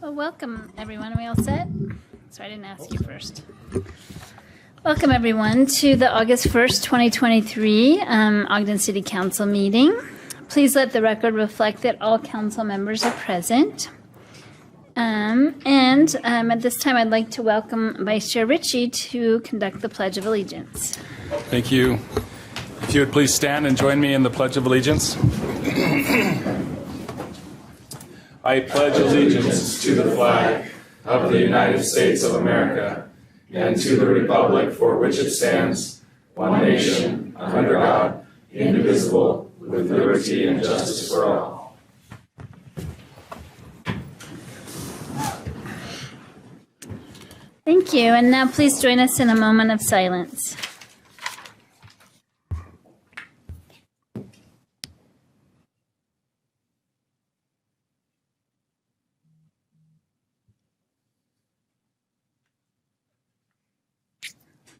Well, welcome everyone. Are we all set? Sorry, I didn't ask you first. Welcome everyone to the August 1st, 2023 Ogden City Council meeting. Please let the record reflect that all council members are present. At this time, I'd like to welcome Vice Chair Ritchie to conduct the Pledge of Allegiance. Thank you. If you would please stand and join me in the Pledge of Allegiance. I pledge allegiance to the flag of the United States of America and to the republic for which it stands, one nation, under God, indivisible, with liberty and justice for all. Thank you. And now please join us in a moment of silence.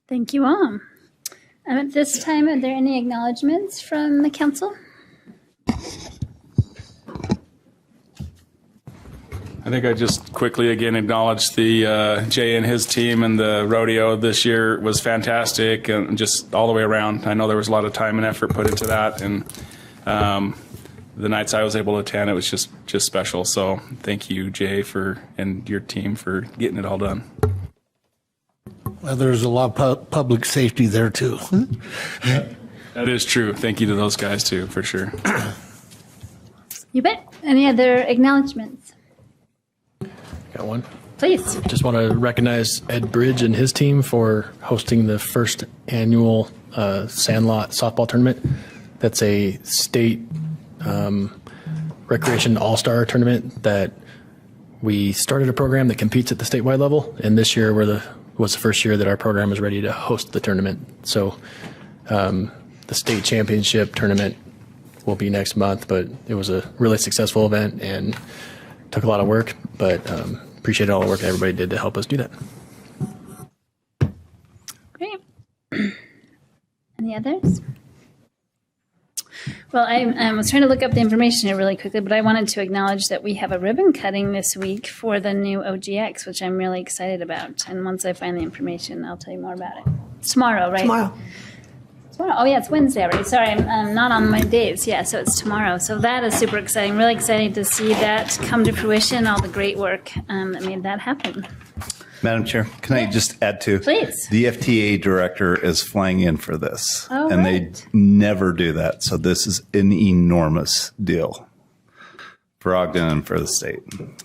Thank you all. At this time, are there any acknowledgements from the council? I think I just quickly again acknowledge the Jay and his team, and the rodeo this year was fantastic and just all the way around. I know there was a lot of time and effort put into that, and the nights I was able to attend, it was just special. So thank you, Jay, and your team for getting it all done. Well, there's a lot of public safety there too. That is true. Thank you to those guys too, for sure. You bet. Any other acknowledgements? Got one. Please. Just want to recognize Ed Bridge and his team for hosting the first annual Sandlot softball tournament. That's a state recreation all-star tournament that we started a program that competes at the statewide level, and this year was the first year that our program was ready to host the tournament. So the state championship tournament will be next month, but it was a really successful event and took a lot of work, but appreciate all the work everybody did to help us do that. Great. Any others? Well, I was trying to look up the information here really quickly, but I wanted to acknowledge that we have a ribbon cutting this week for the new OGX, which I'm really excited about. And once I find the information, I'll tell you more about it. It's tomorrow, right? Tomorrow. Oh, yeah, it's Wednesday already. Sorry, I'm not on my days. Yeah, so it's tomorrow. So that is super exciting. Really excited to see that come to fruition, all the great work that made that happen. Madam Chair, can I just add to? Please. The FTA director is flying in for this. Oh, and right. They never do that. So this is an enormous deal for Ogden and for the state.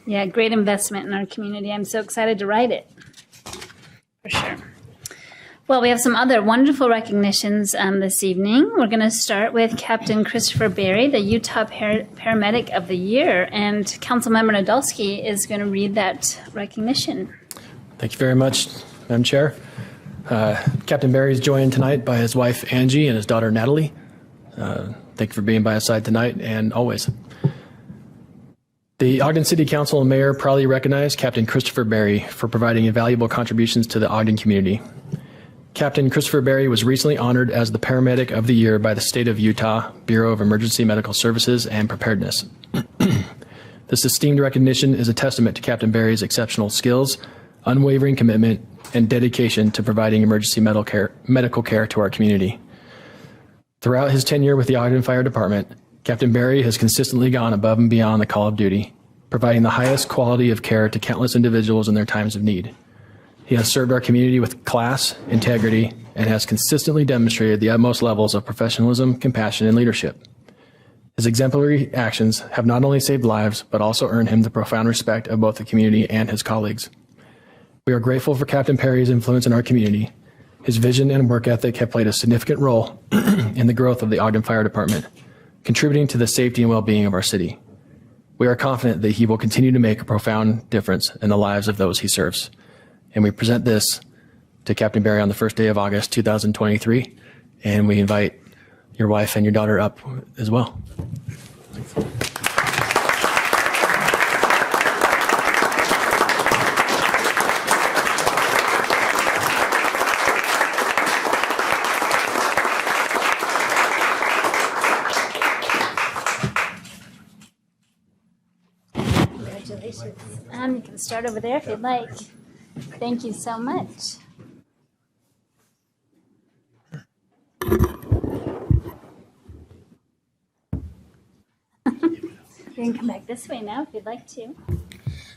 Yeah, great investment in our community. I'm so excited to write it. For sure. Well, we have some other wonderful recognitions this evening. We're going to start with Captain Christopher Berry, the Utah Paramedic of the Year, and Councilmember Nadolski is going to read that recognition. Thank you very much, Madam Chair. Captain Berry is joined tonight by his wife, Angie, and his daughter, Natalie. Thank you for being by his side tonight and always. The Ogden City Council and Mayor proudly recognize Captain Christopher Berry for providing invaluable contributions to the Ogden community. Captain Christopher Berry was recently honored as the Paramedic of the Year by the State of Utah Bureau of Emergency Medical Services and Preparedness. This esteemed recognition is a testament to Captain Berry's exceptional skills, unwavering commitment, and dedication to providing emergency medical care to our community. Throughout his tenure with the Ogden Fire Department, Captain Berry has consistently gone above and beyond the call of duty, providing the highest quality of care to countless individuals in their times of need. He has served our community with class, integrity, and has consistently demonstrated the utmost levels of professionalism, compassion, and leadership. His exemplary actions have not only saved lives, but also earned him the profound respect of both the community and his colleagues. We are grateful for Captain Berry's influence in our community. His vision and work ethic have played a significant role in the growth of the Ogden Fire Department, contributing to the safety and well-being of our city. We are confident that he will continue to make a profound difference in the lives of those he serves. And we present this to Captain Berry on the first day of August 2023, and we invite your wife and your daughter up as well. Congratulations. You can start over there if you'd like. Thank you so much. You can come back this way now if you'd like to.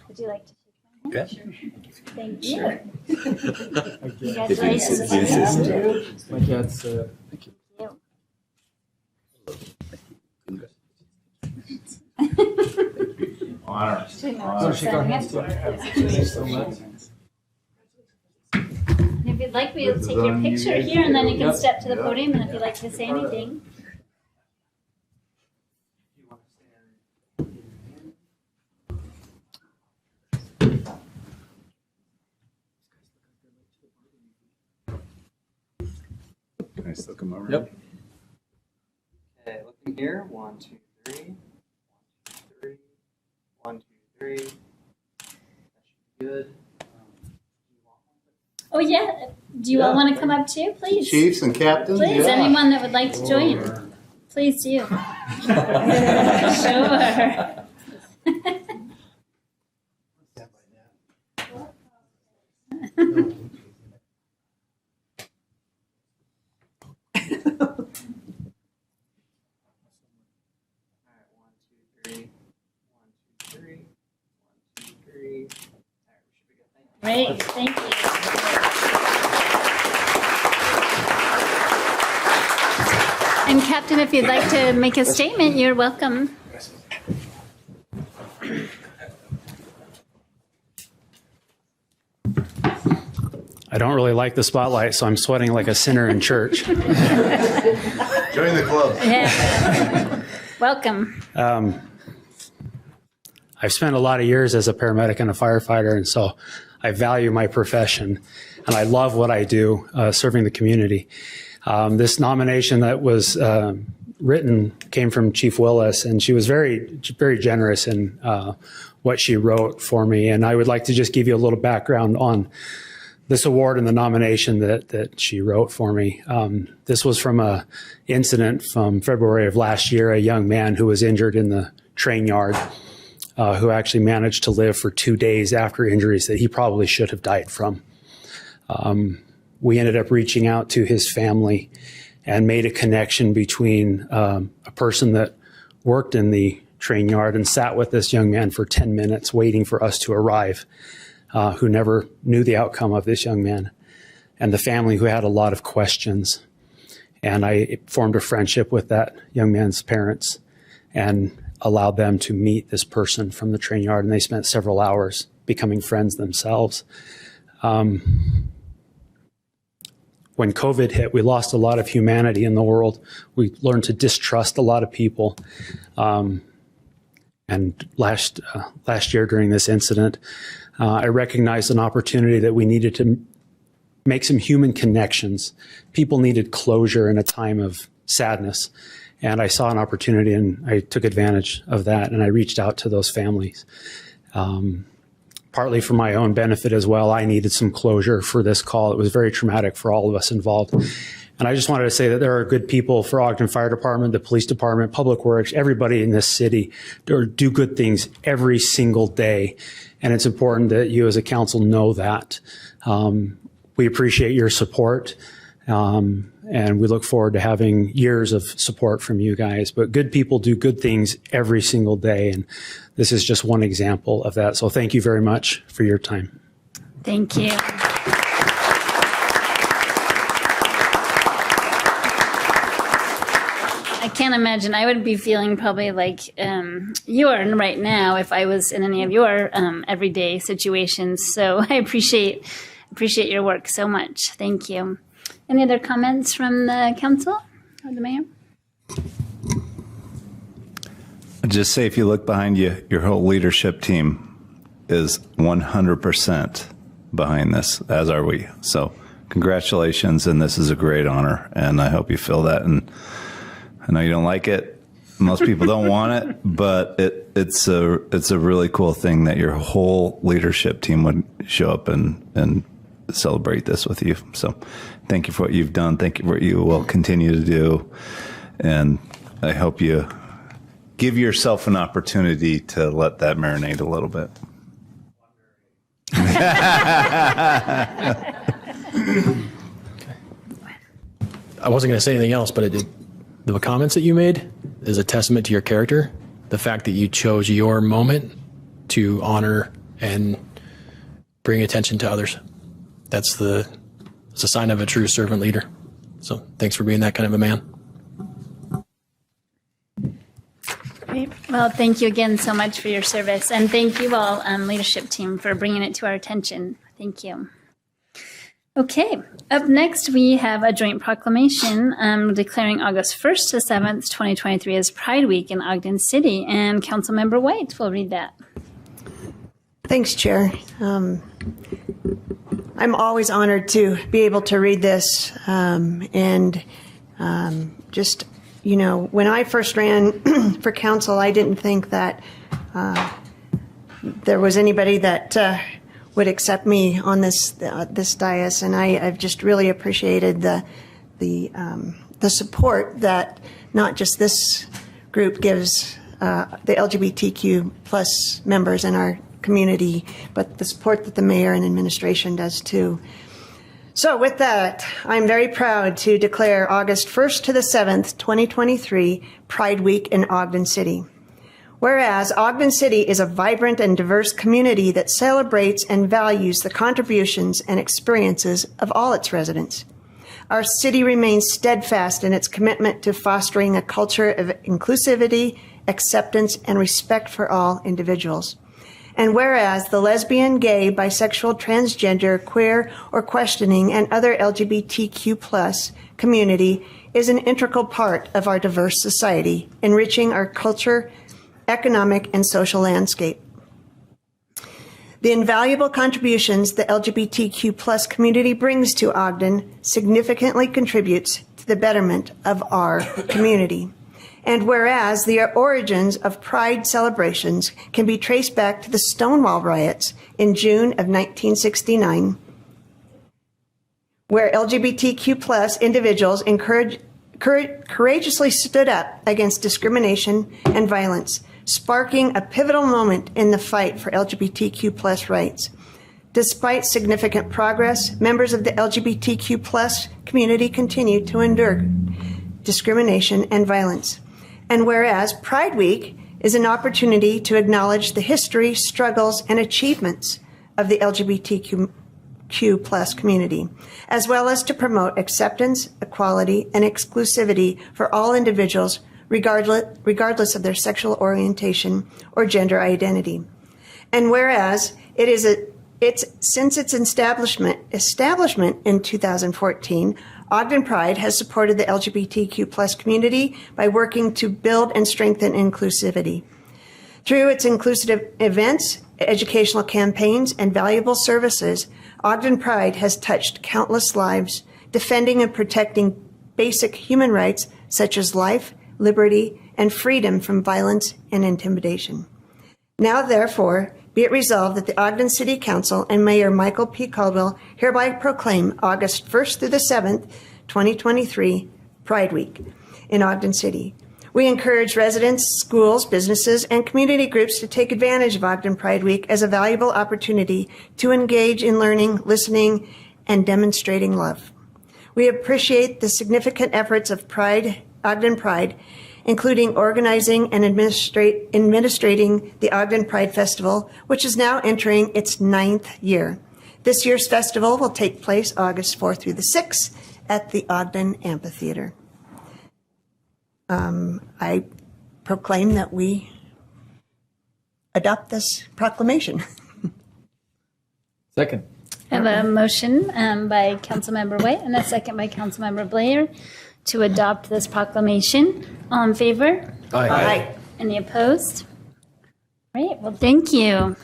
Would you like to shake my hand? Yeah. Thank you. Congratulations. My dad's. Thank you. Honor. Shake our hands too. Thank you so much. If you'd like, we'll take your picture here, and then you can step to the podium, and if you'd like to say anything. Can I still come over? Yep. Okay, looking here. 1, 2, 3. 1, 2, 3. 1, 2, 3. That should be good. Oh, yeah. Do you all want to come up too, please? Chiefs and captains? Please, yeah. anyone that would like to join. Please do. Sure. Alright, 1, 2, 3. 1, 2, 3. 1, 2, 3. Alright, we should be good. Thank you. Great, thank you. And Captain, if you'd like to make a statement, you're welcome. I don't really like the spotlight, so I'm sweating like a sinner in church. Join the club. Yeah. Welcome. I've spent a lot of years as a paramedic and a firefighter, and so I value my profession, and I love what I do, serving the community. This nomination that was written came from Chief Willis, and she was very, very generous in what she wrote for me. And I would like to just give you a little background on this award and the nomination that she wrote for me. This was from a incident from February of last year, a young man who was injured in the train yard, who actually managed to live for 2 days after injuries that he probably should have died from. We ended up reaching out to his family and made a connection between a person that worked in the train yard and sat with this young man for 10 minutes waiting for us to arrive, who never knew the outcome of this young man, and the family who had a lot of questions. And I formed a friendship with that young man's parents and allowed them to meet this person from the train yard, and they spent several hours becoming friends themselves. When COVID hit, we lost a lot of humanity in the world. We learned to distrust a lot of people. And last year during this incident, I recognized an opportunity that we needed to make some human connections. People needed closure in a time of sadness. And I saw an opportunity and I took advantage of that, and I reached out to those families. Partly for my own benefit as well, I needed some closure for this call. It was very traumatic for all of us involved. And I just wanted to say that there are good people for Ogden Fire Department, the police department, Public Works, everybody in this city do good things every single day. And it's important that you as a council know that. We appreciate your support. And we look forward to having years of support from you guys. But good people do good things every single day. And this is just one example of that. So thank you very much for your time. Thank you. I can't imagine. I would be feeling probably like you are right now if I was in any of your everyday situations. So I appreciate your work so much. Thank you. Any other comments from the council or the mayor? Just say, if you look behind you, your whole leadership team is 100% behind this, as are we. So congratulations, and this is a great honor, and I hope you feel that. And I know you don't like it. Most people don't want it, but it's a really cool thing that your whole leadership team would show up and celebrate this with you. So thank you for what you've done. Thank you for what you will continue to do. And I hope you give yourself an opportunity to let that marinate a little bit. I wasn't going to say anything else, but the comments that you made is a testament to your character. The fact that you chose your moment to honor and bring attention to others. It's a sign of a true servant leader. So thanks for being that kind of a man. Great. Well, thank you again so much for your service. And thank you all, leadership team, for bringing it to our attention. Thank you. Okay, up next we have a joint proclamation declaring August 1st to 7th, 2023 as Pride Week in Ogden City, and Councilmember White will read that. Thanks, Chair. I'm always honored to be able to read this, just, you know, when I first ran for council, I didn't think that there was anybody that would accept me on this dais, and I've just really appreciated the support that not just this group gives the LGBTQ plus members in our community, but the support that the mayor and administration does too. So with that, I'm very proud to declare August 1st to the 7th, 2023, Pride Week in Ogden City. Whereas Ogden City is a vibrant and diverse community that celebrates and values the contributions and experiences of all its residents. Our city remains steadfast in its commitment to fostering a culture of inclusivity, acceptance, and respect for all individuals. And whereas the lesbian, gay, bisexual, transgender, queer, or questioning, and other LGBTQ+ community is an integral part of our diverse society, enriching our culture, economic, and social landscape. The invaluable contributions the LGBTQ+ community brings to Ogden significantly contributes to the betterment of our community. And whereas the origins of Pride celebrations can be traced back to the Stonewall riots in June of 1969, where LGBTQ+ individuals courageously stood up against discrimination and violence, sparking a pivotal moment in the fight for LGBTQ+ rights. Despite significant progress, members of the LGBTQ+ community continue to endure discrimination and violence. And whereas Pride Week is an opportunity to acknowledge the history, struggles, and achievements of the LGBTQ+ community, as well as to promote acceptance, equality, and exclusivity for all individuals, regardless of their sexual orientation or gender identity. And whereas since its establishment in 2014, Ogden Pride has supported the LGBTQ+ community by working to build and strengthen inclusivity. Through its inclusive events, educational campaigns, and valuable services, Ogden Pride has touched countless lives, defending and protecting basic human rights such as life, liberty, and freedom from violence and intimidation. Now, therefore, be it resolved that the Ogden City Council and Mayor Michael P. Caldwell hereby proclaim August 1st through the 7th, 2023, Pride Week in Ogden City. We encourage residents, schools, businesses, and community groups to take advantage of Ogden Pride Week as a valuable opportunity to engage in learning, listening, and demonstrating love. We appreciate the significant efforts of Ogden Pride, including organizing and administrating the Ogden Pride Festival, which is now entering its 9th year. This year's festival will take place August 4th through the 6th at the Ogden Amphitheater. I proclaim that we adopt this proclamation. Second. I have a motion by Councilmember White and a second by Councilmember Blair to adopt this proclamation. All in favor? Aye. Aye. Any opposed? Great. Well, thank you.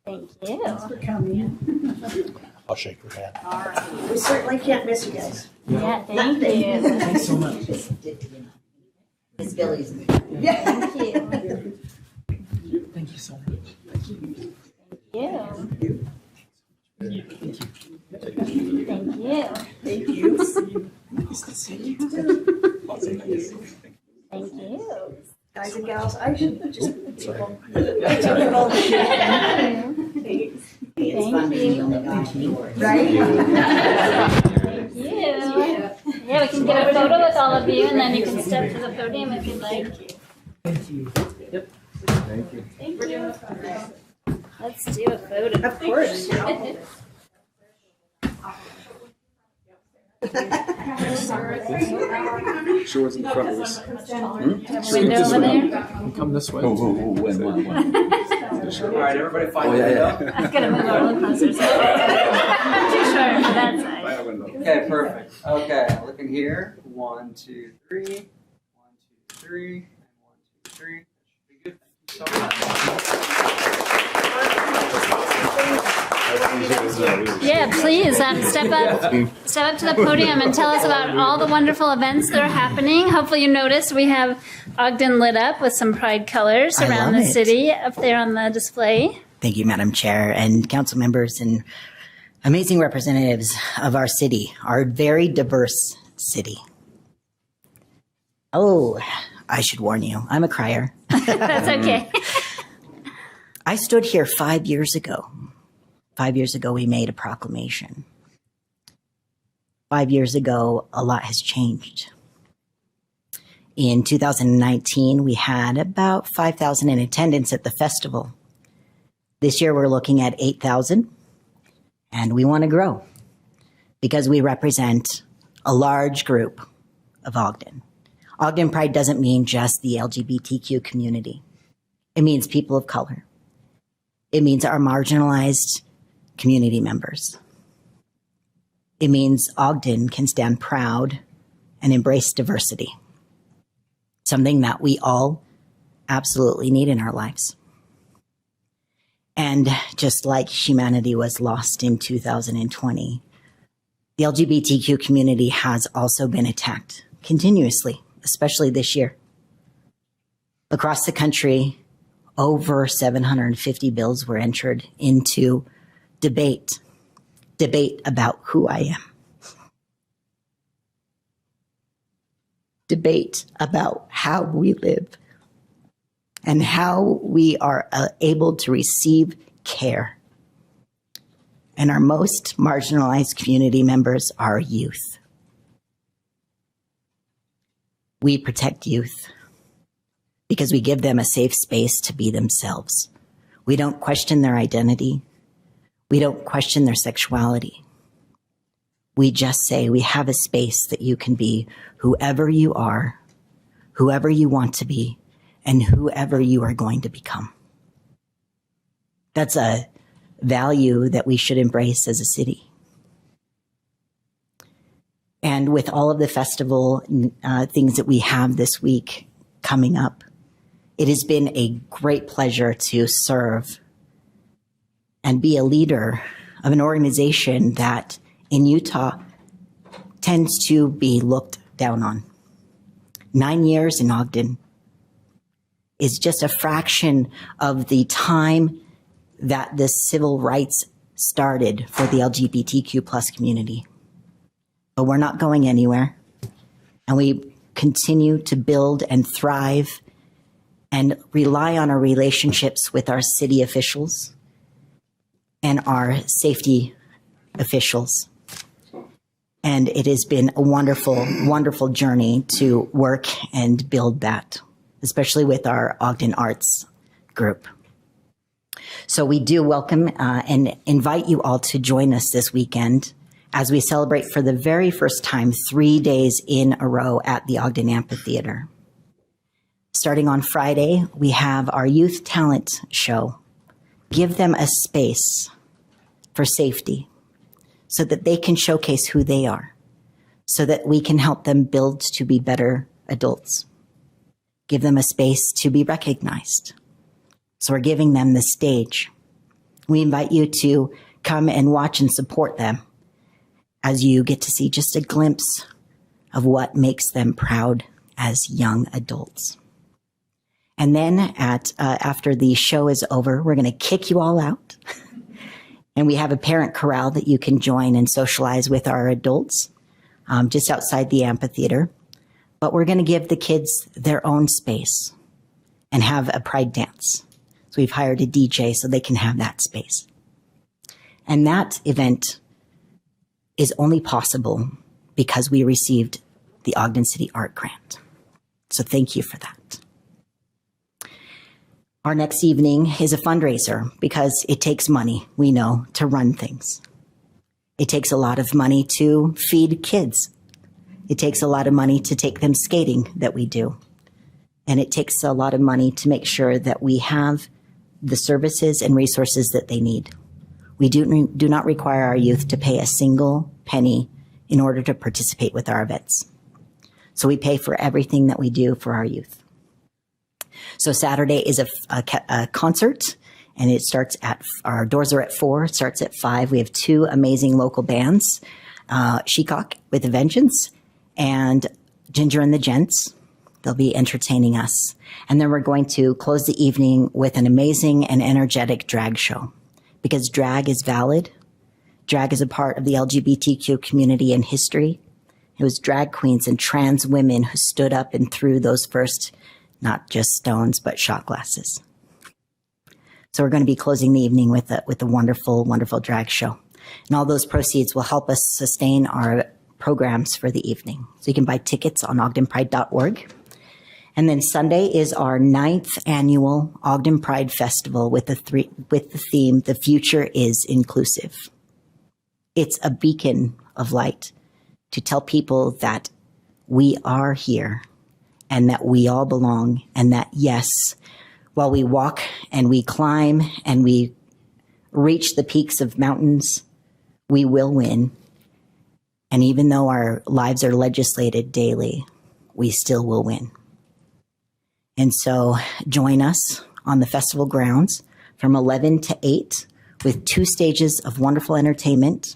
Thank you. I'll shake your hand. We certainly can't miss you guys. Yeah, thank you. Thanks so much. Miss Billy's. Yeah. Thank you. Thank you so much. Thank you. Thank you. Thank you. Nice to see you. Thank you. Guys and gals, I should just. It's fun being the only guy on board. Right? Thank you. Yeah, we can get a photo with all of you, and then you can step to the podium if you'd like. Thank you. Yep. Thank you. Let's do a photo. Of course. She was in front of us. Window over there. Come this way. All right, everybody find the window. I'm gonna move a little closer. So I'm too short for that side. Okay, perfect. Okay, looking here. 1, 2, 3. 1, 2, 3. And 1, 2, 3. That should be good. Thank you so much. Yeah, please step up to the podium and tell us about all the wonderful events that are happening. Hopefully you noticed we have Ogden lit up with some pride colors around the city up there on the display. Thank you, Madam Chair, and council members and amazing representatives of our city, our very diverse city. Oh, I should warn you, I'm a crier. That's okay. I stood here 5 years ago. 5 years ago, we made a proclamation. 5 years ago, a lot has changed. In 2019, we had about 5,000 in attendance at the festival. This year, we're looking at 8,000, and we want to grow because we represent a large group of Ogden. Ogden Pride doesn't mean just the LGBTQ community. It means people of color. It means our marginalized community members. It means Ogden can stand proud and embrace diversity, something that we all absolutely need in our lives. And just like humanity was lost in 2020, the LGBTQ community has also been attacked continuously, especially this year. Across the country, over 750 bills were entered into debate about who I am. Debate about how we live and how we are able to receive care. And our most marginalized community members are youth. We protect youth because we give them a safe space to be themselves. We don't question their identity. We don't question their sexuality. We just say we have a space that you can be whoever you are, whoever you want to be, and whoever you are going to become. That's a value that we should embrace as a city. And with all of the festival things that we have this week coming up, it has been a great pleasure to serve and be a leader of an organization that in Utah tends to be looked down on. 9 years in Ogden is just a fraction of the time that the civil rights started for the LGBTQ plus community. But we're not going anywhere, and we continue to build and thrive and rely on our relationships with our city officials and our safety officials. And it has been a wonderful, wonderful journey to work and build that, especially with our Ogden Arts group. So we do welcome and invite you all to join us this weekend as we celebrate for the very first time 3 days in a row at the Ogden Amphitheater. Starting on Friday, we have our youth talent show. Give them a space for safety so that they can showcase who they are, so that we can help them build to be better adults. Give them a space to be recognized. So we're giving them the stage. We invite you to come and watch and support them as you get to see just a glimpse of what makes them proud as young adults. And then after the show is over, we're going to kick you all out. And we have a parent corral that you can join and socialize with our adults just outside the amphitheater. But we're going to give the kids their own space and have a pride dance. So we've hired a DJ so they can have that space. And that event is only possible because we received the Ogden City Art Grant. So thank you for that. Our next evening is a fundraiser because it takes money, we know, to run things. It takes a lot of money to feed kids. It takes a lot of money to take them skating that we do. And it takes a lot of money to make sure that we have the services and resources that they need. We do not require our youth to pay a single penny in order to participate with our events. So we pay for everything that we do for our youth. So Saturday is a concert, and it starts our doors are at 4, it starts at 5. We have 2 amazing local bands, Shecock with a Vengeance and Ginger and the Gents. They'll be entertaining us. And then we're going to close the evening with an amazing and energetic drag show, because drag is valid. Drag is a part of the LGBTQ community and history. It was drag queens and trans women who stood up and threw those first, not just stones, but shot glasses. So we're going to be closing the evening with a wonderful, wonderful drag show. And all those proceeds will help us sustain our programs for the evening. So you can buy tickets on ogdenpride.org. And then Sunday is our 9th annual Ogden Pride Festival with the theme, "The Future is Inclusive." It's a beacon of light to tell people that we are here and that we all belong, and that, yes, while we walk and we climb and we reach the peaks of mountains, we will win. And even though our lives are legislated daily, we still will win. And so join us on the festival grounds from 11 to 8 with 2 stages of wonderful entertainment,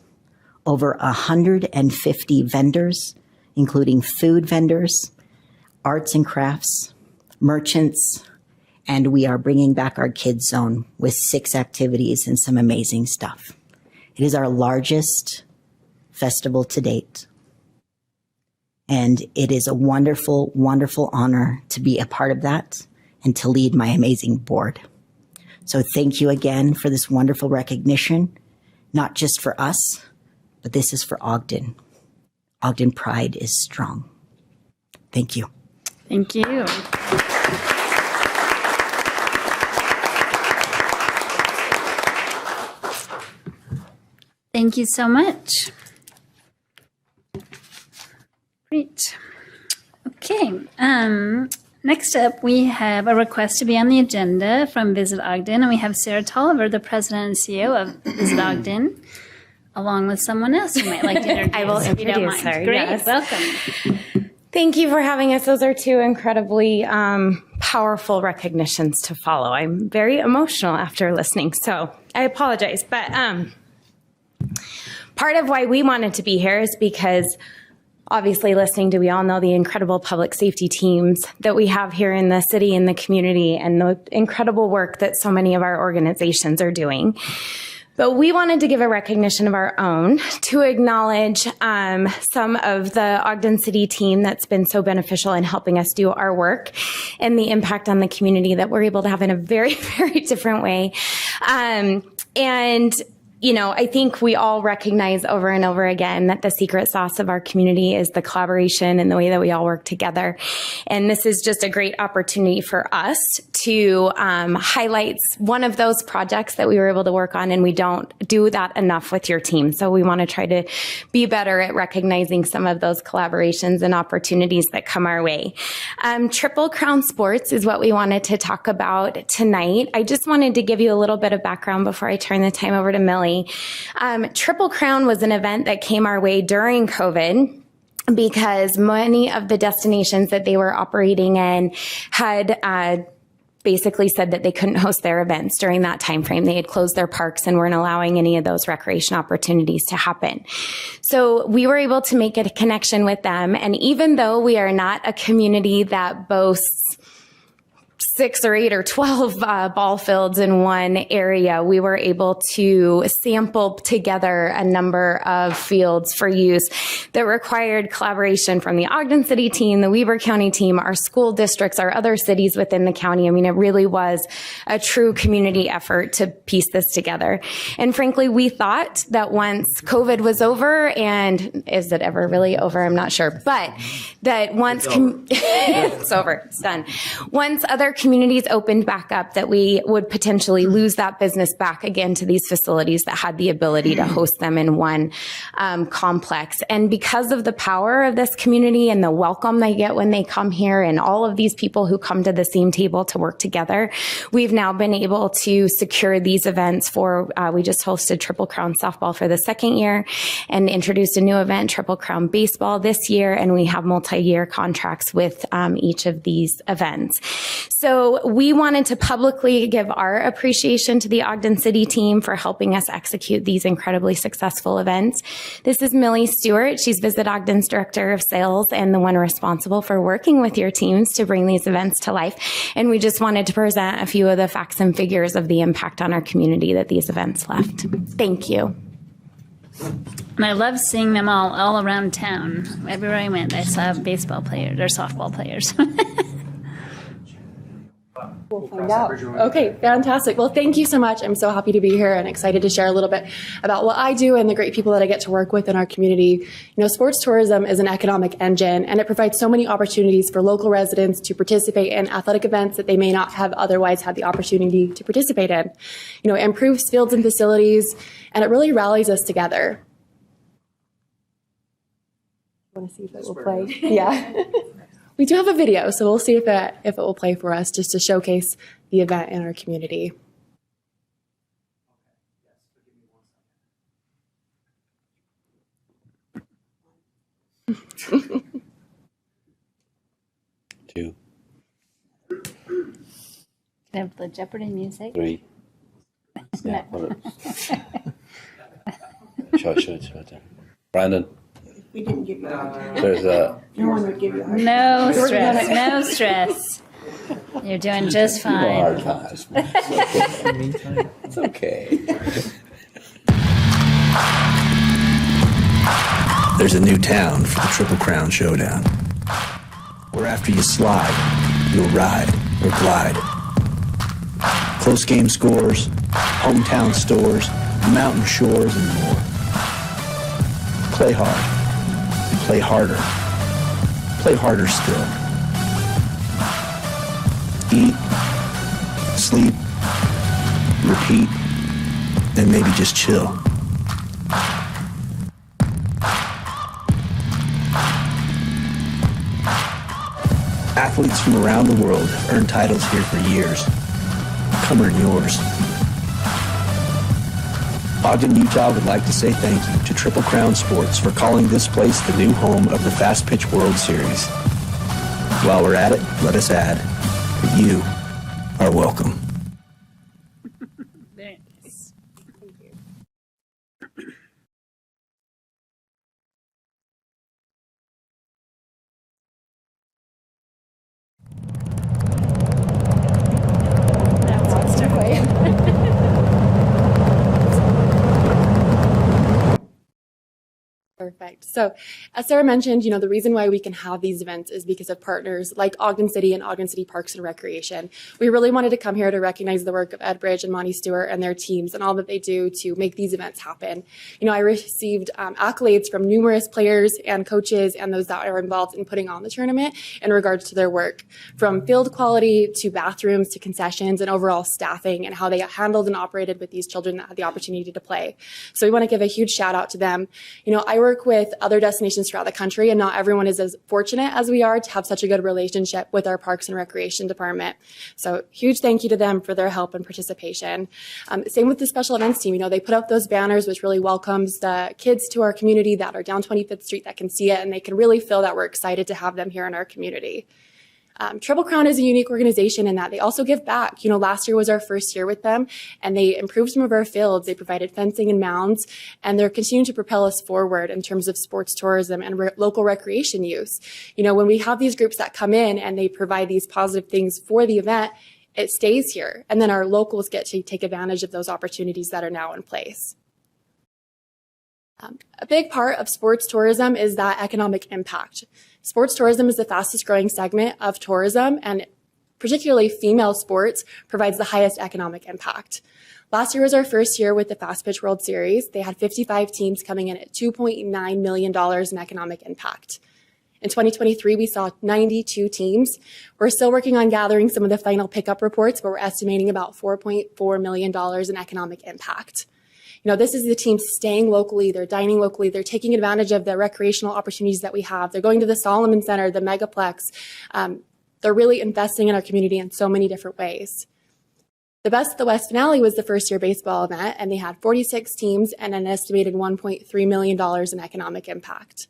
over 150 vendors, including food vendors, arts and crafts, merchants, and we are bringing back our kids zone with 6 activities and some amazing stuff. It is our largest festival to date. And it is a wonderful, wonderful honor to be a part of that and to lead my amazing board. So thank you again for this wonderful recognition, not just for us, but this is for Ogden. Ogden Pride is strong. Thank you. Thank you. Thank you so much. Great. Okay. Next up, we have a request to be on the agenda from Visit Ogden, and we have Sarah Tolliver, the president and CEO of Visit Ogden, along with someone else who might like to introduce. I will if you don't introduce mind. her. Great. Yes. Welcome. Thank you for having us. Those are 2 incredibly powerful recognitions to follow. I'm very emotional after listening, so I apologize. But part of why we wanted to be here is because obviously we all know the incredible public safety teams that we have here in the city and the community, and the incredible work that so many of our organizations are doing. But we wanted to give a recognition of our own to acknowledge some of the Ogden City team that's been so beneficial in helping us do our work and the impact on the community that we're able to have in a very, very different way. And you know, I think we all recognize over and over again that the secret sauce of our community is the collaboration and the way that we all work together. And this is just a great opportunity for us to highlight one of those projects that we were able to work on, and we don't do that enough with your team. So we want to try to be better at recognizing some of those collaborations and opportunities that come our way. Triple Crown Sports is what we wanted to talk about tonight. I just wanted to give you a little bit of background before I turn the time over to Millie. Triple Crown was an event that came our way during COVID because many of the destinations that they were operating in had basically said that they couldn't host their events during that time frame. They had closed their parks and weren't allowing any of those recreation opportunities to happen. So we were able to make a connection with them. And even though we are not a community that boasts 6 or 8 or 12 ball fields in one area, we were able to sample together a number of fields for use that required collaboration from the Ogden City team, the Weber County team, our school districts, our other cities within the county. I mean, it really was a true community effort to piece this together. And frankly, we thought that once COVID was over, and is it ever really over? I'm not sure, but that once it's over, it's done. Once other communities opened back up, that we would potentially lose that business back again to these facilities that had the ability to host them in one complex. And because of the power of this community and the welcome they get when they come here and all of these people who come to the same table to work together, we've now been able to secure these events for, we just hosted Triple Crown Softball for the 2nd year and introduced a new event, Triple Crown Baseball, this year, and we have multi-year contracts with each of these events. So we wanted to publicly give our appreciation to the Ogden City team for helping us execute these incredibly successful events. This is Millie Stewart. She's Visit Ogden's Director of Sales and the one responsible for working with your teams to bring these events to life. And we just wanted to present a few of the facts and figures of the impact on our community that these events left. Thank you. And I love seeing them all around town. Everywhere I went, I saw baseball players or softball players. We'll find out. Okay, fantastic. Well, thank you so much. I'm so happy to be here and excited to share a little bit about what I do and the great people that I get to work with in our community. You know, sports tourism is an economic engine, and it provides so many opportunities for local residents to participate in athletic events that they may not have otherwise had the opportunity to participate in. You know, it improves fields and facilities, and it really rallies us together. I want to see if it will play. Yeah. We do have a video, so we'll see if it will play for us just to showcase the event in our community. Two. Have the Jeopardy music. 3. Yeah, show it right there. Brandon. We didn't give you There's a. No one would give you a No stress, no stress. You're doing just fine. Hard pass. It's okay. There's a new town for the Triple Crown Showdown, where after you slide, you'll ride or glide. Close game scores, hometown stores, mountain shores, and more. Play hard. Play harder. Play harder still. Eat, sleep, repeat, and maybe just chill. Athletes from around the world have earned titles here for years. Come earn yours. Ogden, Utah would like to say thank you to Triple Crown Sports for calling this place the new home of the Fast Pitch World Series. While we're at it, let us add that you are welcome. Very nice. Thank you. That's what's to play. Perfect. So as Sarah mentioned, you know, the reason why we can have these events is because of partners like Ogden City and Ogden City Parks and Recreation. We really wanted to come here to recognize the work of Ed Bridge and Monty Stewart and their teams and all that they do to make these events happen. You know, I received accolades from numerous players and coaches and those that are involved in putting on the tournament in regards to their work, from field quality to bathrooms to concessions and overall staffing and how they handled and operated with these children that had the opportunity to play. So we want to give a huge shout out to them. You know, I work with other destinations throughout the country, and not everyone is as fortunate as we are to have such a good relationship with our Parks and Recreation Department. So huge thank you to them for their help and participation. Same with the special events team. You know, they put up those banners, which really welcomes the kids to our community that are down 25th Street that can see it, and they can really feel that we're excited to have them here in our community. Triple Crown is a unique organization in that they also give back. Last year was our first year with them, and they improved some of our fields. They provided fencing and mounds, and they're continuing to propel us forward in terms of sports tourism and local recreation use. When we have these groups that come in and they provide these positive things for the event, it stays here, and then our locals get to take advantage of those opportunities that are now in place. A big part of sports tourism is that economic impact. Sports tourism is the fastest growing segment of tourism, and particularly female sports provides the highest economic impact. Last year was our first year with the Fast Pitch World Series. They had 55 teams coming in at $2.9 million in economic impact. In 2023, we saw 92 teams. We're still working on gathering some of the final pickup reports, but we're estimating about $4.4 million in economic impact. This is the team staying locally, they're dining locally, they're taking advantage of the recreational opportunities that we have. They're going to the Solomon Center, the Megaplex. They're really investing in our community in so many different ways. The Best of the West finale was the first year baseball event, and they had 46 teams and an estimated $1.3 million in economic impact.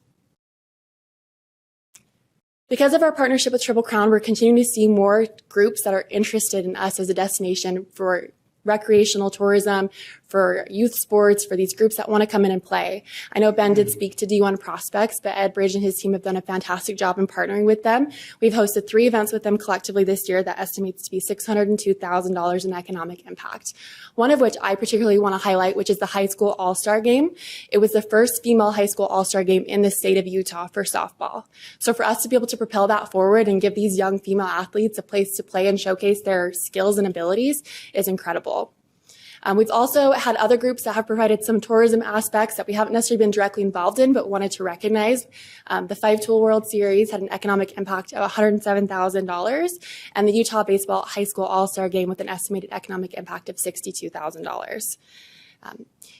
Because of our partnership with Triple Crown, we're continuing to see more groups that are interested in us as a destination for recreational tourism, for youth sports, for these groups that want to come in and play. I know Ben did speak to D1 prospects, but Ed Bridge and his team have done a fantastic job in partnering with them. We've hosted 3 events with them collectively this year that estimates to be $602,000 in economic impact. One of which I particularly want to highlight, which is the high school all-star game. It was the first female high school all-star game in the state of Utah for softball. So for us to be able to propel that forward and give these young female athletes a place to play and showcase their skills and abilities is incredible. We've also had other groups that have provided some tourism aspects that we haven't necessarily been directly involved in, but wanted to recognize. The 5-Tool World Series had an economic impact of $107,000, and the Utah Baseball High School All-Star Game with an estimated economic impact of $62,000.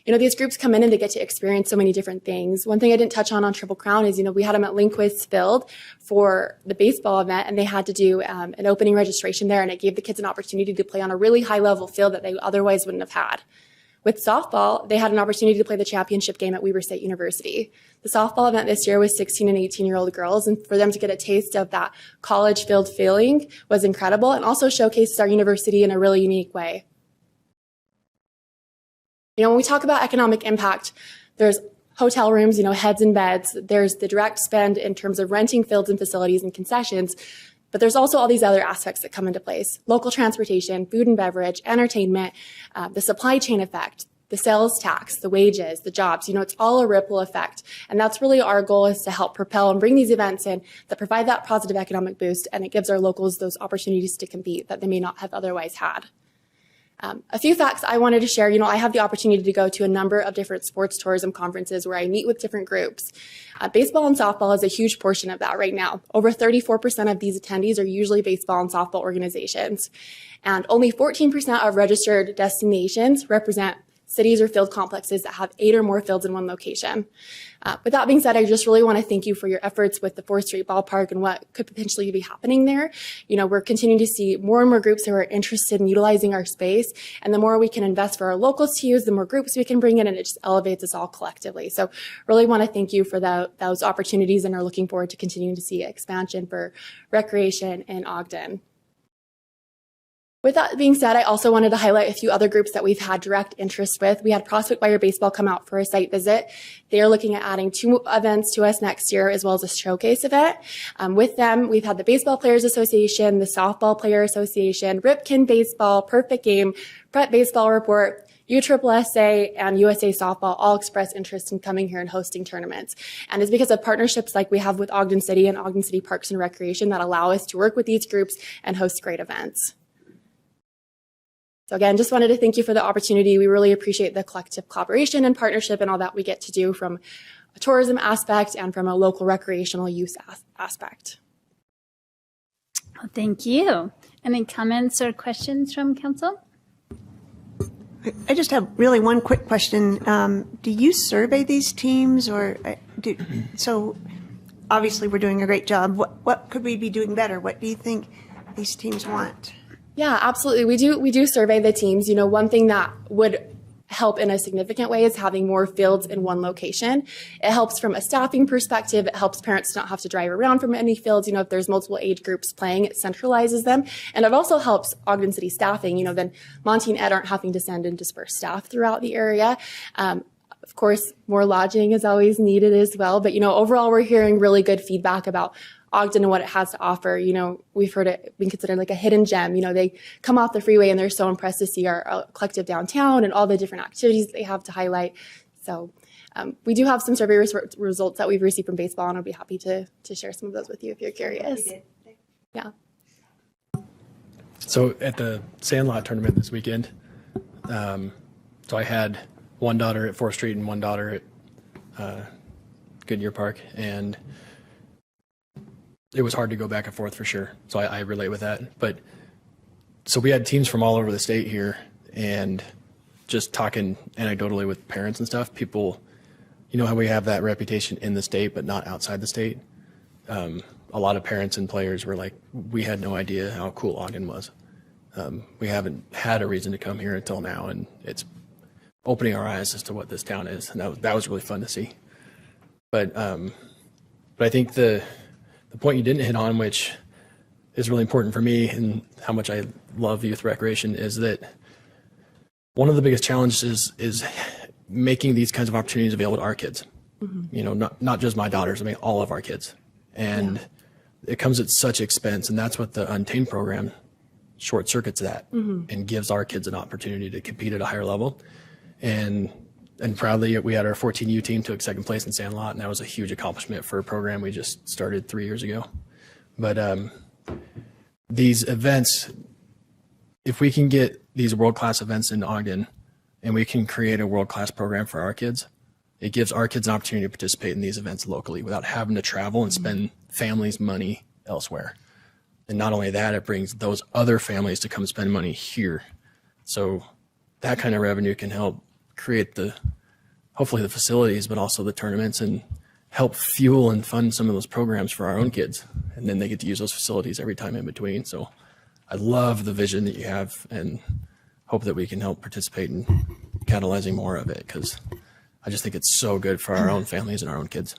These groups come in and they get to experience so many different things. One thing I didn't touch on Triple Crown is, we had them at Lindquist Field for the baseball event, and they had to do an opening registration there, and it gave the kids an opportunity to play on a really high-level field that they otherwise wouldn't have had. With softball, they had an opportunity to play the championship game at Weber State University. The softball event this year was 16 and 18-year-old girls, and for them to get a taste of that college field feeling was incredible, and also showcases our university in a really unique way. When we talk about economic impact, there's hotel rooms, heads and beds. There's the direct spend in terms of renting fields and facilities and concessions. But there's also all these other aspects that come into place. Local transportation, food and beverage, entertainment, the supply chain effect, the sales tax, the wages, the jobs. It's all a ripple effect. And that's really our goal, is to help propel and bring these events in that provide that positive economic boost. And it gives our locals those opportunities to compete that they may not have otherwise had. A few facts I wanted to share. I have the opportunity to go to a number of different sports tourism conferences where I meet with different groups. Baseball and softball is a huge portion of that right now. Over 34% of these attendees are usually baseball and softball organizations. And only 14% of registered destinations represent cities or field complexes that have 8 or more fields in one location. With that being said, I just really want to thank you for your efforts with the 4th Street Ballpark and what could potentially be happening there. We're continuing to see more and more groups who are interested in utilizing our space. And the more we can invest for our locals to use, the more groups we can bring in, and it just elevates us all collectively. So really want to thank you for those opportunities, and are looking forward to continuing to see expansion for recreation in Ogden. With that being said, I also wanted to highlight a few other groups that we've had direct interest with. We had Prospect Wire Baseball come out for a site visit. They are looking at adding 2 events to us next year, as well as a showcase event. With them, we've had the Baseball Players Association, the Softball Player Association, Ripken Baseball, Perfect Game, Prep Baseball Report, USSSA, and USA Softball all express interest in coming here and hosting tournaments. And it's because of partnerships like we have with Ogden City and Ogden City Parks and Recreation that allow us to work with these groups and host great events. So again, just wanted to thank you for the opportunity. We really appreciate the collective collaboration and partnership and all that we get to do from a tourism aspect and from a local recreational use aspect. Well, thank you. Any comments or questions from council? I just have really one quick question. Do you survey these teams, or so obviously we're doing a great job. What could we be doing better? What do you think these teams want? Yeah, absolutely. We do survey the teams. One thing that would help in a significant way is having more fields in one location. It helps from a staffing perspective. It helps parents not have to drive around from any fields. If there's multiple age groups playing, it centralizes them. And it also helps Ogden City staffing. Then Monty and Ed aren't having to send and disperse staff throughout the area. Of course, more lodging is always needed as well. But, overall, we're hearing really good feedback about Ogden and what it has to offer. We've heard it being considered like a hidden gem. They come off the freeway and they're so impressed to see our collective downtown and all the different activities they have to highlight. So we do have some survey results that we've received from baseball, and I'll be happy to share some of those with you if you're curious. Yeah. So at the Sandlot tournament this weekend, so I had one daughter at 4th Street and one daughter at Goodyear Park, and it was hard to go back and forth for sure. So I relate with that. But so we had teams from all over the state here, and just talking anecdotally with parents and stuff, people, how we have that reputation in the state but not outside the state. A lot of parents and players were like, we had no idea how cool Ogden was. We haven't had a reason to come here until now, and it's opening our eyes as to what this town is. And that was really fun to see. But I think the point you didn't hit on, which is really important for me and how much I love youth recreation, is that one of the biggest challenges is making these kinds of opportunities available to our kids. Mm-hmm. Not just my daughters, all of our kids. And it comes at such expense, and that's what the Untamed program short circuits that and gives our kids an opportunity to compete at a higher level. And proudly, we had our 14U team took second place in Sandlot, and that was a huge accomplishment for a program we just started 3 years ago. But these events, if we can get these world-class events in Ogden and we can create a world-class program for our kids, it gives our kids an opportunity to participate in these events locally without having to travel and spend families' money elsewhere. And not only that, it brings those other families to come spend money here. So that kind of revenue can help create hopefully the facilities, but also the tournaments, and help fuel and fund some of those programs for our own kids. And then they get to use those facilities every time in between. So I love the vision that you have, and hope that we can help participate in catalyzing more of it, because I just think it's so good for our own families and our own kids.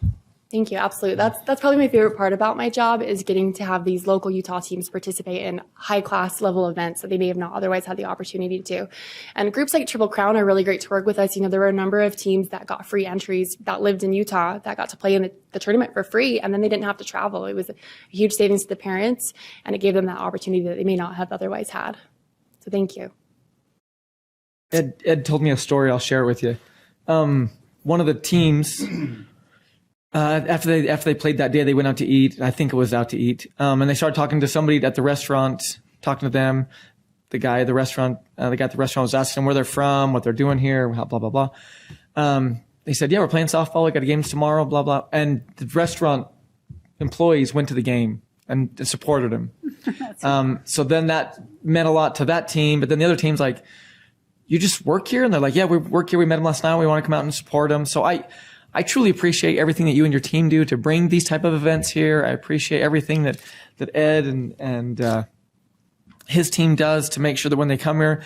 Thank you. Absolutely. That's probably my favorite part about my job, is getting to have these local Utah teams participate in high class level events that they may have not otherwise had the opportunity to do. And groups like Triple Crown are really great to work with us. There were a number of teams that got free entries that lived in Utah that got to play in the tournament for free, and then they didn't have to travel. It was a huge savings to the parents, and it gave them that opportunity that they may not have otherwise had. So thank you. Ed told me a story. I'll share it with you. One of the teams, after they played that day, they went out to eat. I think it was out to eat. And they started talking to somebody at the restaurant, talking to them. The guy at the restaurant was asking them where they're from, what they're doing here, blah, blah, blah. They said, yeah, we're playing softball. We got games tomorrow, blah, blah. And the restaurant employees went to the game and supported him. So then that meant a lot to that team. But then the other team's like, you just work here? And they're like, yeah, we work here. We met him last night. We want to come out and support him. So I truly appreciate everything that you and your team do to bring these type of events here. I appreciate everything that Ed and his team does to make sure that when they come here,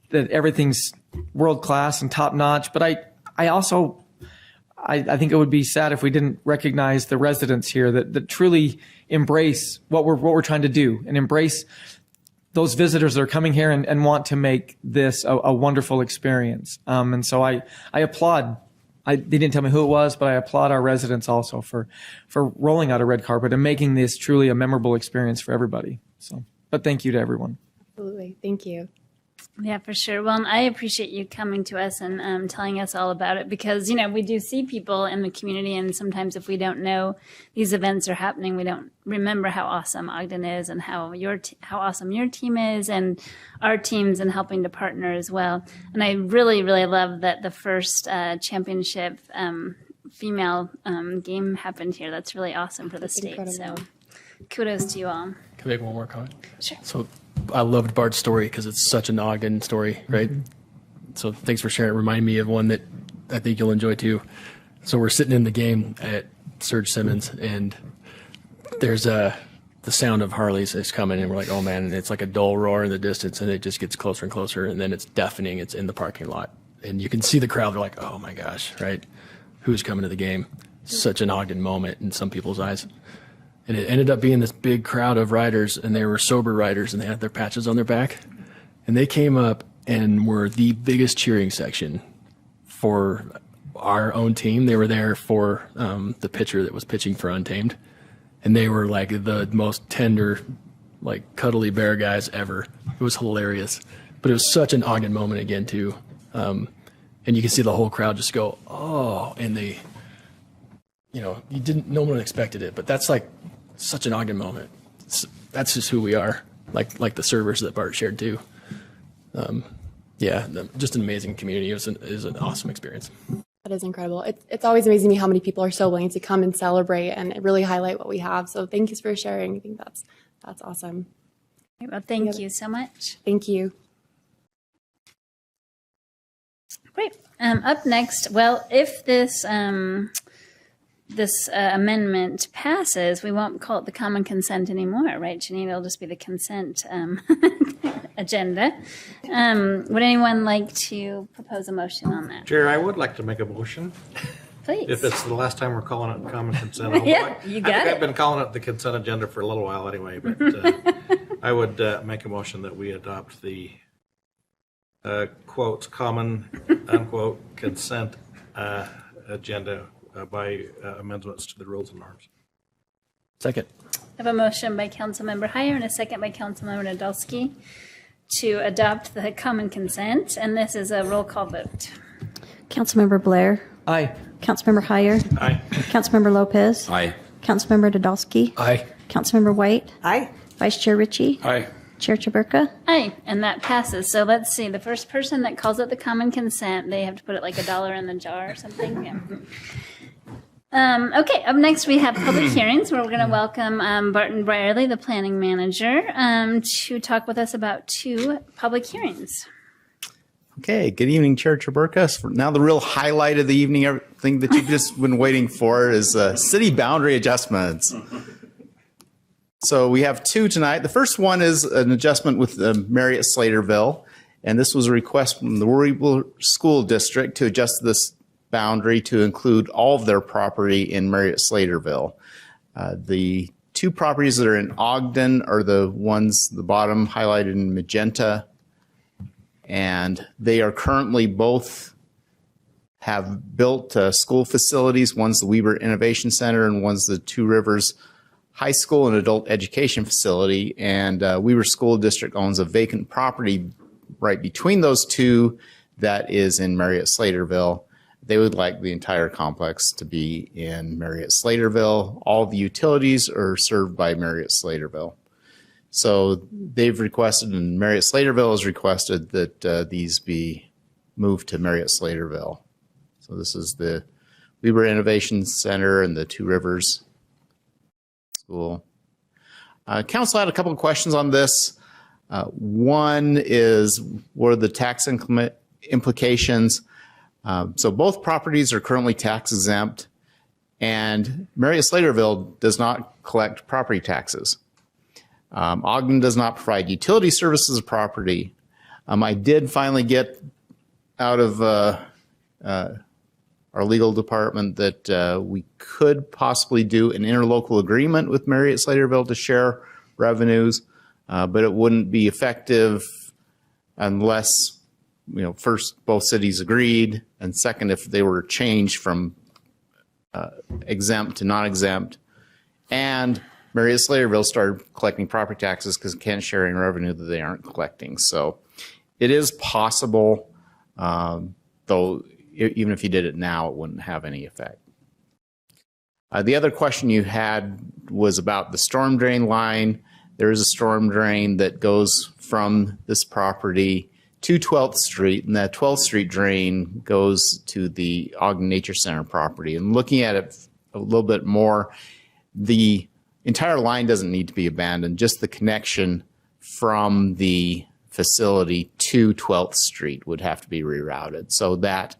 that everything's world class and top notch. But I also think it would be sad if we didn't recognize the residents here that truly embrace what we're trying to do, and embrace those visitors that are coming here and want to make this a wonderful experience. And so I applaud. They didn't tell me who it was, but I applaud our residents also for rolling out a red carpet and making this truly a memorable experience for everybody. So, but thank you to everyone. Absolutely. Thank you. Yeah, for sure. Well, and I appreciate you coming to us and telling us all about it, because, we do see people in the community, and sometimes if we don't know these events are happening, we don't remember how awesome Ogden is and how awesome your team is, and our teams, and helping to partner as well. And I really, really love that the first championship female game happened here. That's really awesome for the state. So kudos to you all. Can I make one more comment? Sure. So I loved Bart's story because it's such an Ogden story, right? Mm-hmm. So thanks for sharing. Remind me of one that I think you'll enjoy too. So we're sitting in the game at Serge Simmons, and there's the sound of Harleys is coming, and we're like, oh man, and it's like a dull roar in the distance, and it just gets closer and closer, and then it's deafening. It's in the parking lot, and you can see the crowd. They're like, oh my gosh, right? Who's coming to the game? Such an Ogden moment in some people's eyes. And it ended up being this big crowd of riders, and they were sober riders, and they had their patches on their back. And they came up and were the biggest cheering section for our own team. They were there for the pitcher that was pitching for Untamed. And they were like the most tender, like cuddly bear guys ever. It was hilarious. But it was such an Ogden moment again, too. And you can see the whole crowd just go, oh, and they, no one expected it, but that's like such an Ogden moment. That's just who we are, like the servers that Bart shared too. Just an amazing community. It was an awesome experience. That is incredible. It's always amazing to me how many people are so willing to come and celebrate and really highlight what we have. So thank you for sharing. I think that's awesome. Well, thank you so much. Thank you. Great. Up next, well, if this amendment passes, we won't call it the common consent anymore, right, Janine? It'll just be the consent agenda. Would anyone like to propose a motion on that? Chair, I would like to make a motion. Please. If it's the last time we're calling it common consent. Yeah, you got it. I've been calling it the consent agenda for a little while anyway, but I would make a motion that we adopt the quotes common unquote consent agenda by amendments to the rules and norms. Second. I have a motion by Councilmember Heyer and a second by Councilmember Nadolski to adopt the common consent, and this is a roll call vote. Councilmember Blair. Aye. Councilmember Heyer. Aye. Councilmember Lopez. Aye. Councilmember Nadolski. Aye. Councilmember White. Aye. Vice Chair Ritchie. Aye. Chair Chaburka. Aye, and that passes. So let's see. The first person that calls it the common consent, they have to put it like $1 in the jar or something. Yeah. Okay, up next we have public hearings where we're going to welcome Barton Brierley, the planning manager, to talk with us about 2 public hearings. Okay, good evening, Chair Chaburka. Now the real highlight of the evening, everything that you've just been waiting for is city boundary adjustments. So we have 2 tonight. The first one is an adjustment with Marriott Slaterville, and this was a request from the Worryville School District to adjust this boundary to include all of their property in Marriott Slaterville. The 2 properties that are in Ogden are the ones, the bottom highlighted in magenta, and they are currently both have built school facilities. One's the Weber Innovation Center and one's the Two Rivers High School and Adult Education Facility, and Weber School District owns a vacant property right between those 2 that is in Marriott Slaterville. They would like the entire complex to be in Marriott Slaterville. All the utilities are served by Marriott Slaterville. So they've requested, and Marriott Slaterville has requested that these be moved to Marriott Slaterville. So this is the Weber Innovation Center and the Two Rivers School. Council had a couple of questions on this. One is, what are the tax implications? So both properties are currently tax exempt, and Marriott Slaterville does not collect property taxes. Ogden does not provide utility services of property. I did finally get out of our legal department that we could possibly do an interlocal agreement with Marriott Slaterville to share revenues, but it wouldn't be effective unless, first both cities agreed, and second, if they were changed from exempt to non-exempt, and Marriott Slaterville started collecting property taxes because it can't share any revenue that they aren't collecting. So it is possible, though even if you did it now, it wouldn't have any effect. The other question you had was about the storm drain line. There is a storm drain that goes from this property to 12th Street, and that 12th Street drain goes to the Ogden Nature Center property. And looking at it a little bit more, the entire line doesn't need to be abandoned, just the connection from the facility to 12th Street would have to be rerouted. So that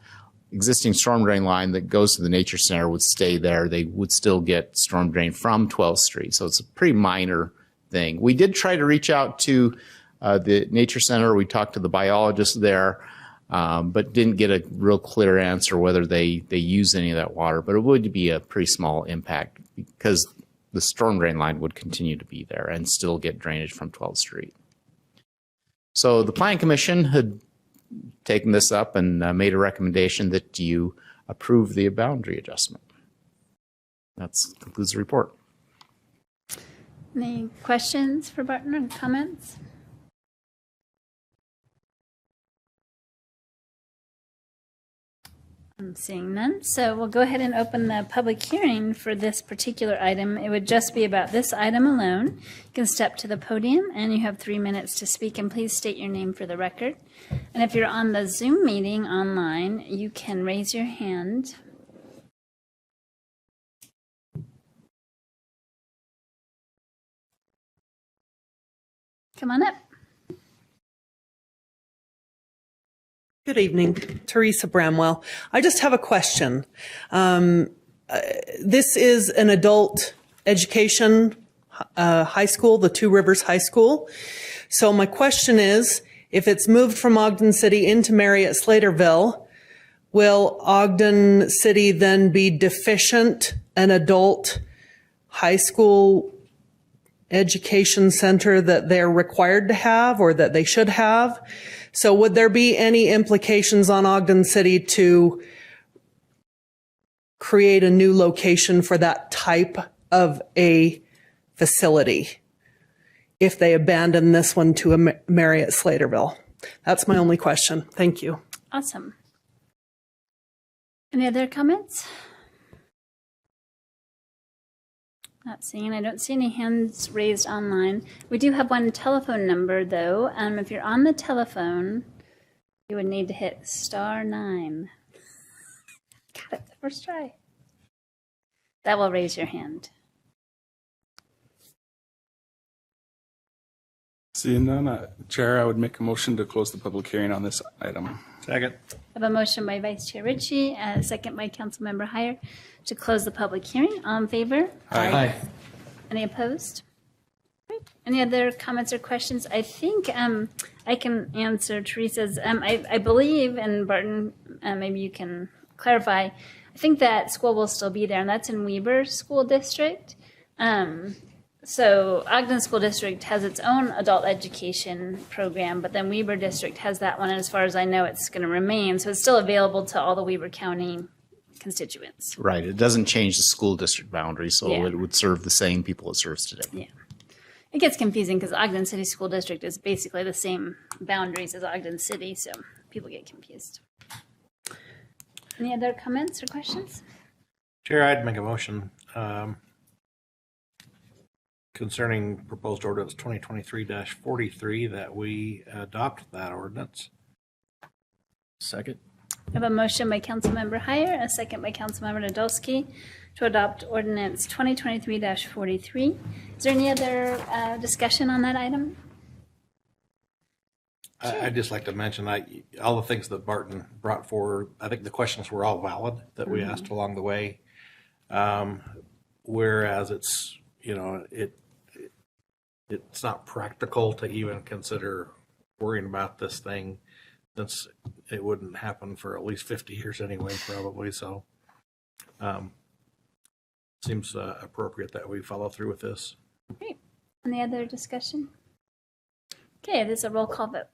existing storm drain line that goes to the Nature Center would stay there. They would still get storm drain from 12th Street. So it's a pretty minor thing. We did try to reach out to the Nature Center. We talked to the biologist there. but didn't get a real clear answer whether they use any of that water. But it would be a pretty small impact because the storm drain line would continue to be there and still get drainage from 12th Street. So the Planning Commission had taken this up and made a recommendation that you approve the boundary adjustment. That concludes the report. Any questions for Barton or comments? I'm seeing none, so we'll go ahead and open the public hearing for this particular item. It would just be about this item alone. You can step to the podium and you have 3 minutes to speak, and please state your name for the record. And if you're on the Zoom meeting online, you can raise your hand. Come on up. Good evening, Teresa Bramwell. I just have a question. This is an adult education high school, the Two Rivers High School. So my question is, if it's moved from Ogden City into Marriott-Slaterville, will Ogden City then be deficient an adult high school education center that they're required to have or that they should have? So would there be any implications on Ogden City to create a new location for that type of a facility if they abandon this one to a Marriott-Slaterville? That's my only question. Thank you. Awesome. Any other comments? Not seeing. I don't see any hands raised online. We do have one telephone number, though. If you're on the telephone, you would need to hit *9. Got it the first try. That will raise your hand. Seeing none, Chair, I would make a motion to close the public hearing on this item. Second. I have a motion by Vice Chair Ritchie, a second by Councilmember Heyer to close the public hearing. All in favor? Aye. Any opposed? Great. Any other comments or questions? I think I can answer Teresa's. I believe, and Barton, maybe you can clarify, I think that school will still be there, and that's in Weber School District. So Ogden School District has its own adult education program, but then Weber District has that one, and as far as I know, it's going to remain. So it's still available to all the Weber County constituents. Right. It doesn't change the school district boundary, so Yeah. it would serve the same people it serves today. Yeah. It gets confusing because Ogden City School District is basically the same boundaries as Ogden City, so people get confused. Any other comments or questions? Chair, I'd make a motion concerning proposed ordinance 2023-43 that we adopt that ordinance. Second. I have a motion by Councilmember Heyer, a second by Councilmember Nadolski to adopt ordinance 2023-43. Is there any other discussion on that item? I'd just like to mention all the things that Barton brought forward. I think the questions were all valid that we asked along the way. Whereas it's, it's not practical to even consider worrying about this thing, since it wouldn't happen for at least 50 years anyway, probably. So seems appropriate that we follow through with this. Great. Any other discussion? Okay, this is a roll call vote.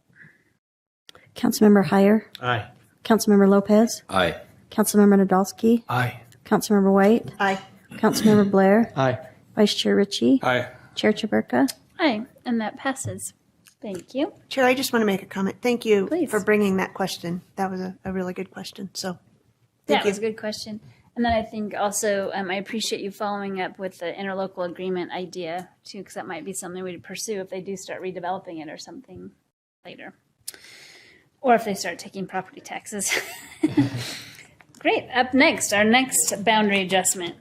Councilmember Heyer. Aye. Councilmember Lopez. Aye. Councilmember Nadolski. Aye. Councilmember White. Aye. Councilmember Blair. Aye. Vice Chair Ritchie. Aye. Chair Chaburka. Aye, and that passes. Thank you. Chair, I just want to make a comment. Thank you Please. for bringing that question. That was a really good question. So That thank you. was a good question. And then I think also I appreciate you following up with the interlocal agreement idea too, because that might be something we'd pursue if they do start redeveloping it or something later. Or if they start taking property taxes. Great. Up next, our next boundary adjustment.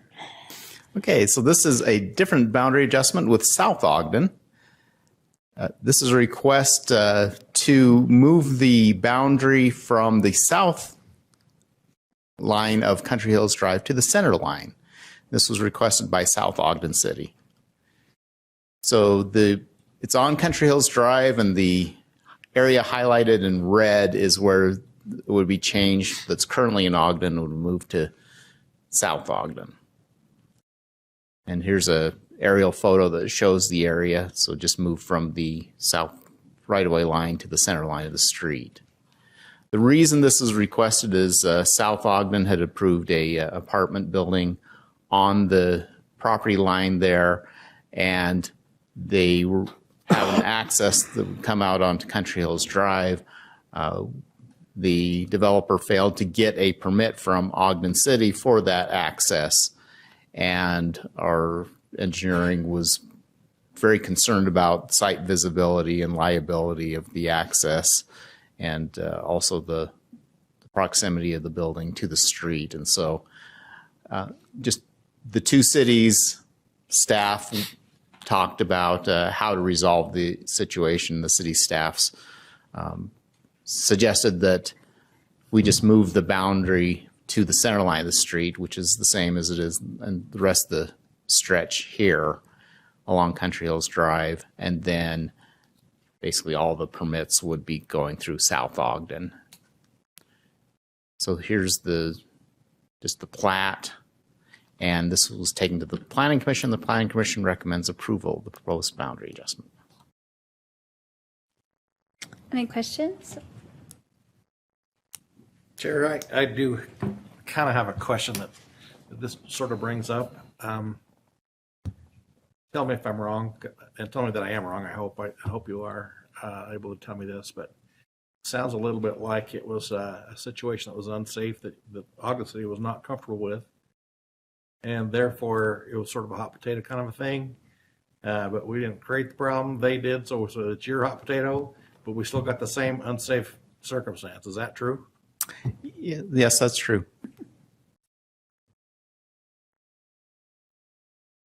Okay, so this is a different boundary adjustment with South Ogden. This is a request to move the boundary from the south line of Country Hills Drive to the center line. This was requested by South Ogden City. So it's on Country Hills Drive, and the area highlighted in red is where would be changed that's currently in Ogden would move to South Ogden. And here's a aerial photo that shows the area. So just move from the south right-of-way line to the center line of the street. The reason this is requested is South Ogden had approved a apartment building on the property line there, and they have an access that would come out onto Country Hills Drive. The developer failed to get a permit from Ogden City for that access, and our engineering was very concerned about site visibility and liability of the access, and also the proximity of the building to the street. And so just the two cities' staff talked about how to resolve the situation. The city staffs suggested that we just move the boundary to the center line of the street, which is the same as it is in the rest of the stretch here along Country Hills Drive, and then basically all the permits would be going through South Ogden. So here's just the plat, and this was taken to the Planning Commission. The Planning Commission recommends approval of the proposed boundary adjustment. Any questions? Chair, I do kind of have a question that this sort of brings up. Tell me if I'm wrong, and tell me that I am wrong. I hope you are able to tell me this, but it sounds a little bit like it was a situation that was unsafe that Ogden City was not comfortable with, and therefore it was sort of a hot potato kind of a thing. But we didn't create the problem; they did. So it's your hot potato, but we still got the same unsafe circumstance. Is that true? Yes, that's true.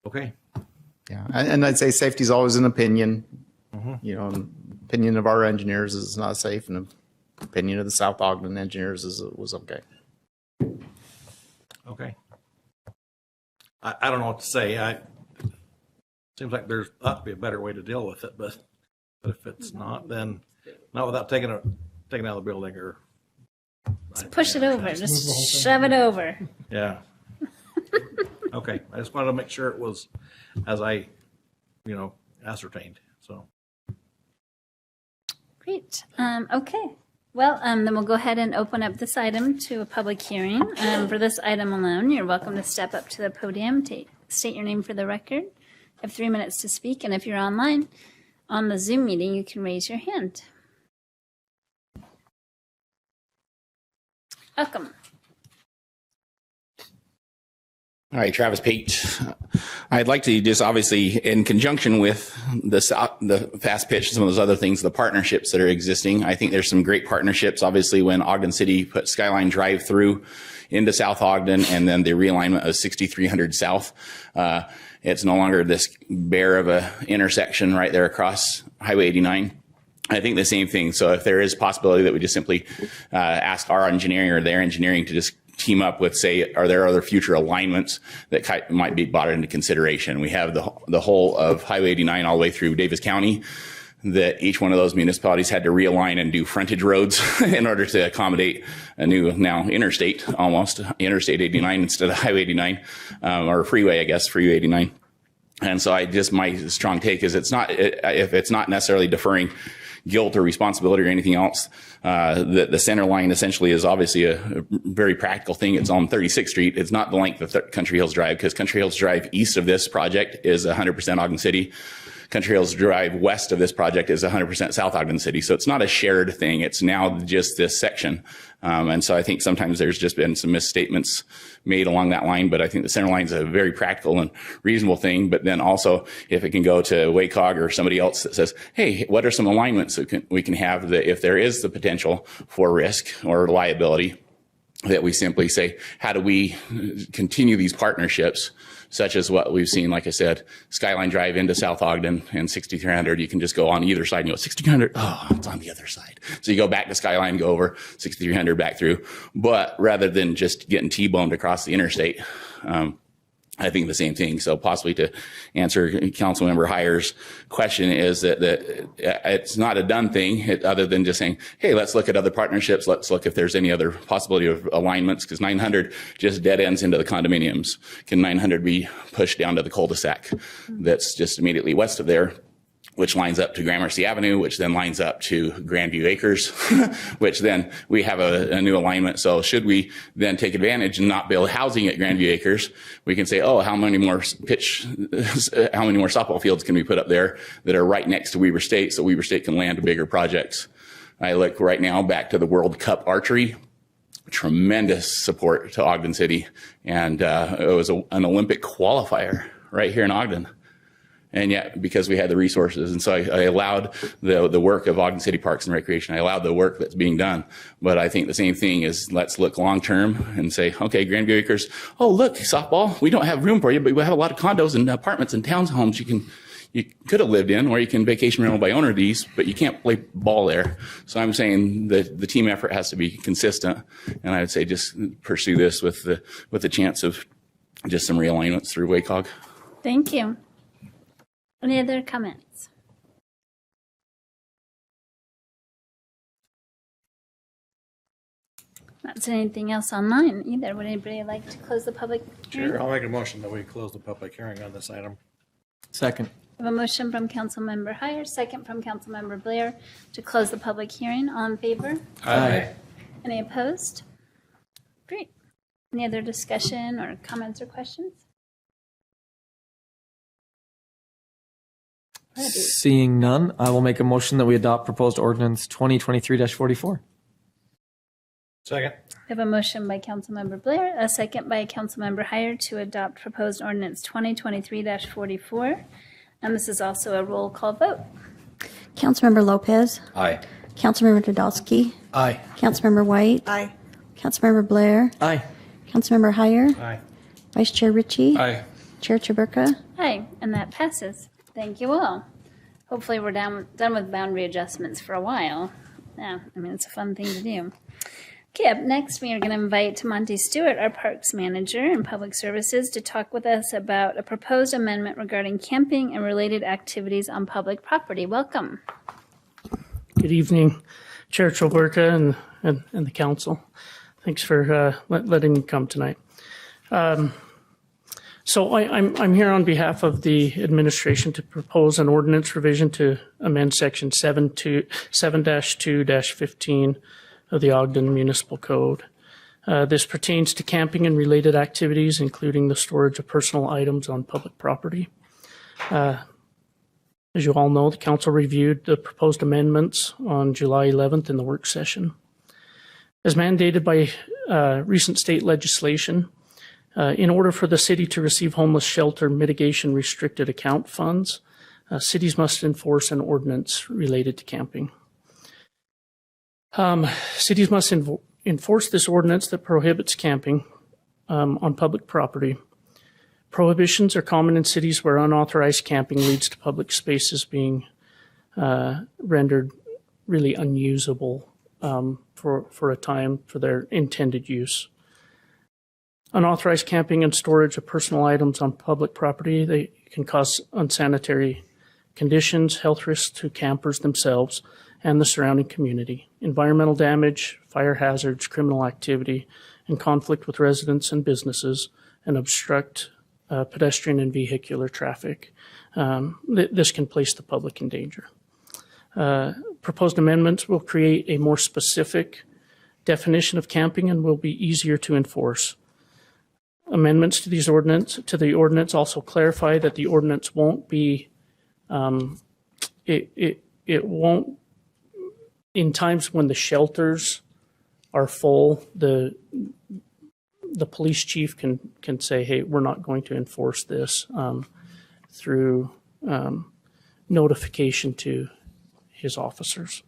Okay. Yeah, and I'd say safety is always an opinion. Mm-hmm. You know, opinion of our engineers is it's not safe, and the opinion of the South Ogden engineers is it was okay. Okay. I don't know what to say. Seems like there's ought to be a better way to deal with it, but if it's not, then not without taking it out of the building or Push it over. Just shove it over. Yeah. Okay. I just wanted to make sure it was as I, ascertained. So. Great. Okay. Well, then we'll go ahead and open up this item to a public hearing. For this item alone, you're welcome to step up to the podium, state your name for the record. You have 3 minutes to speak, and if you're online on the Zoom meeting, you can raise your hand. Welcome. All right, Travis Pate. I'd like to just obviously, in conjunction with the fast pitch, some of those other things, the partnerships that are existing. I think there's some great partnerships. Obviously, when Ogden City put Skyline Drive through into South Ogden, and then the realignment of 6300 South, it's no longer this bear of a intersection right there across Highway 89. I think the same thing. So if there is possibility that we just simply ask our engineering or their engineering to just team up with, say, are there other future alignments that might be brought into consideration? We have the whole of Highway 89 all the way through Davis County, that each one of those municipalities had to realign and do frontage roads in order to accommodate a new now interstate, almost Interstate 89 instead of Highway 89, or freeway, I guess, Freeway 89. And so my strong take is if it's not necessarily deferring guilt or responsibility or anything else, the center line essentially is obviously a very practical thing. It's on 36th Street. It's not the length of Country Hills Drive, because Country Hills Drive east of this project is 100% Ogden City. Country Hills Drive west of this project is 100% South Ogden City. So it's not a shared thing. It's now just this section. And so I think sometimes there's just been some misstatements made along that line, but I think the center line is a very practical and reasonable thing. But then also, if it can go to WACOG or somebody else that says, hey, what are some alignments that we can have that if there is the potential for risk or liability, that we simply say, how do we continue these partnerships, such as what we've seen, like I said, Skyline Drive into South Ogden and 6300. You can just go on either side and go 6300. Oh, it's on the other side. So you go back to Skyline, go over 6300 back through. But rather than just getting T-boned across the interstate, I think the same thing. So possibly to answer Councilmember Heyer's question is that it's not a done thing other than just saying, hey, let's look at other partnerships. Let's look if there's any other possibility of alignments, because 900 just dead ends into the condominiums. Can 900 be pushed down to the cul-de-sac that's just immediately west of there, which lines up to Gramercy Avenue, which then lines up to Grandview Acres, which then we have a new alignment. So should we then take advantage and not build housing at Grandview Acres, we can say, oh, how many more softball fields can we put up there that are right next to Weber State, so Weber State can land bigger projects? I look right now back to the World Cup archery, tremendous support to Ogden City. And it was an Olympic qualifier right here in Ogden. And yet, because we had the resources, and so I allowed the work of Ogden City Parks and Recreation. I allowed the work that's being done. But I think the same thing is, let's look long term and say, okay, Grandview Acres, oh look, softball, we don't have room for you, but we have a lot of condos and apartments and townhomes you could have lived in, or you can vacation rental by owner these, but you can't play ball there. So I'm saying that the team effort has to be consistent, and I would say just pursue this with the chance of just some realignments through WACOG. Thank you. Any other comments? Not seeing anything else online either. Would anybody like to close the public hearing? Sure, I'll make a motion that we close the public hearing on this item. Second. We have a motion from Councilmember Heyer, second from Councilmember Blair to close the public hearing. All in favor? Aye. Any opposed? Great. Any other discussion or comments or questions? Seeing none, I will make a motion that we adopt proposed ordinance 2023-44. Second. We have a motion by Councilmember Blair, a second by Councilmember Heyer to adopt proposed ordinance 2023-44. And this is also a roll call vote. Councilmember Lopez. Aye. Councilmember Dodowski. Aye. Councilmember White. Aye. Councilmember Blair. Aye. Councilmember Heyer. Aye. Vice Chair Ritchie. Aye. Chair Chaburka. Aye, and that passes. Thank you all. Hopefully we're done with boundary adjustments for a while. Yeah, I mean, it's a fun thing to do. Okay, up next, we are going to invite Monty Stewart, our Parks Manager and Public Services, to talk with us about a proposed amendment regarding camping and related activities on public property. Welcome. Good evening, Chair Chaburka and the council. Thanks for letting me come tonight. So I'm here on behalf of the administration to propose an ordinance revision to amend section 7-2-15 of the Ogden Municipal Code. This pertains to camping and related activities, including the storage of personal items on public property. As you all know, the council reviewed the proposed amendments on July 11th in the work session. As mandated by recent state legislation, in order for the city to receive homeless shelter mitigation restricted account funds, cities must enforce an ordinance related to camping. Cities must enforce this ordinance that prohibits camping on public property. Prohibitions are common in cities where unauthorized camping leads to public spaces being rendered really unusable for a time for their intended use. Unauthorized camping and storage of personal items on public property, they can cause unsanitary conditions, health risks to campers themselves and the surrounding community, environmental damage, fire hazards, criminal activity, and conflict with residents and businesses, and obstruct pedestrian and vehicular traffic. This can place the public in danger. Proposed amendments will create a more specific definition of camping and will be easier to enforce. Amendments to the ordinance also clarify that the ordinance won't be, it won't, in times when the shelters are full, the police chief can say, hey, we're not going to enforce this through notification to his officers.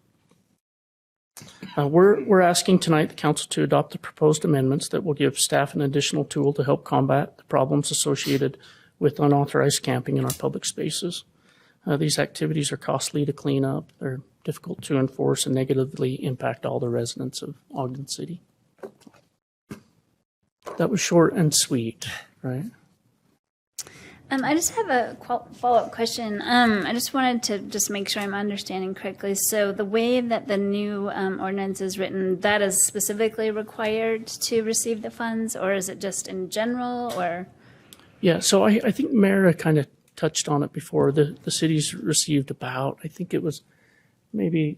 We're asking tonight the council to adopt the proposed amendments that will give staff an additional tool to help combat the problems associated with unauthorized camping in our public spaces. These activities are costly to clean up, they're difficult to enforce, and negatively impact all the residents of Ogden City. That was short and sweet, right? I just have a follow-up question. I just wanted to just make sure I'm understanding correctly. So the way that the new ordinance is written, that is specifically required to receive the funds, or is it just in general, or? Yeah, so I think Mara kind of touched on it before. The city's received about, I think it was maybe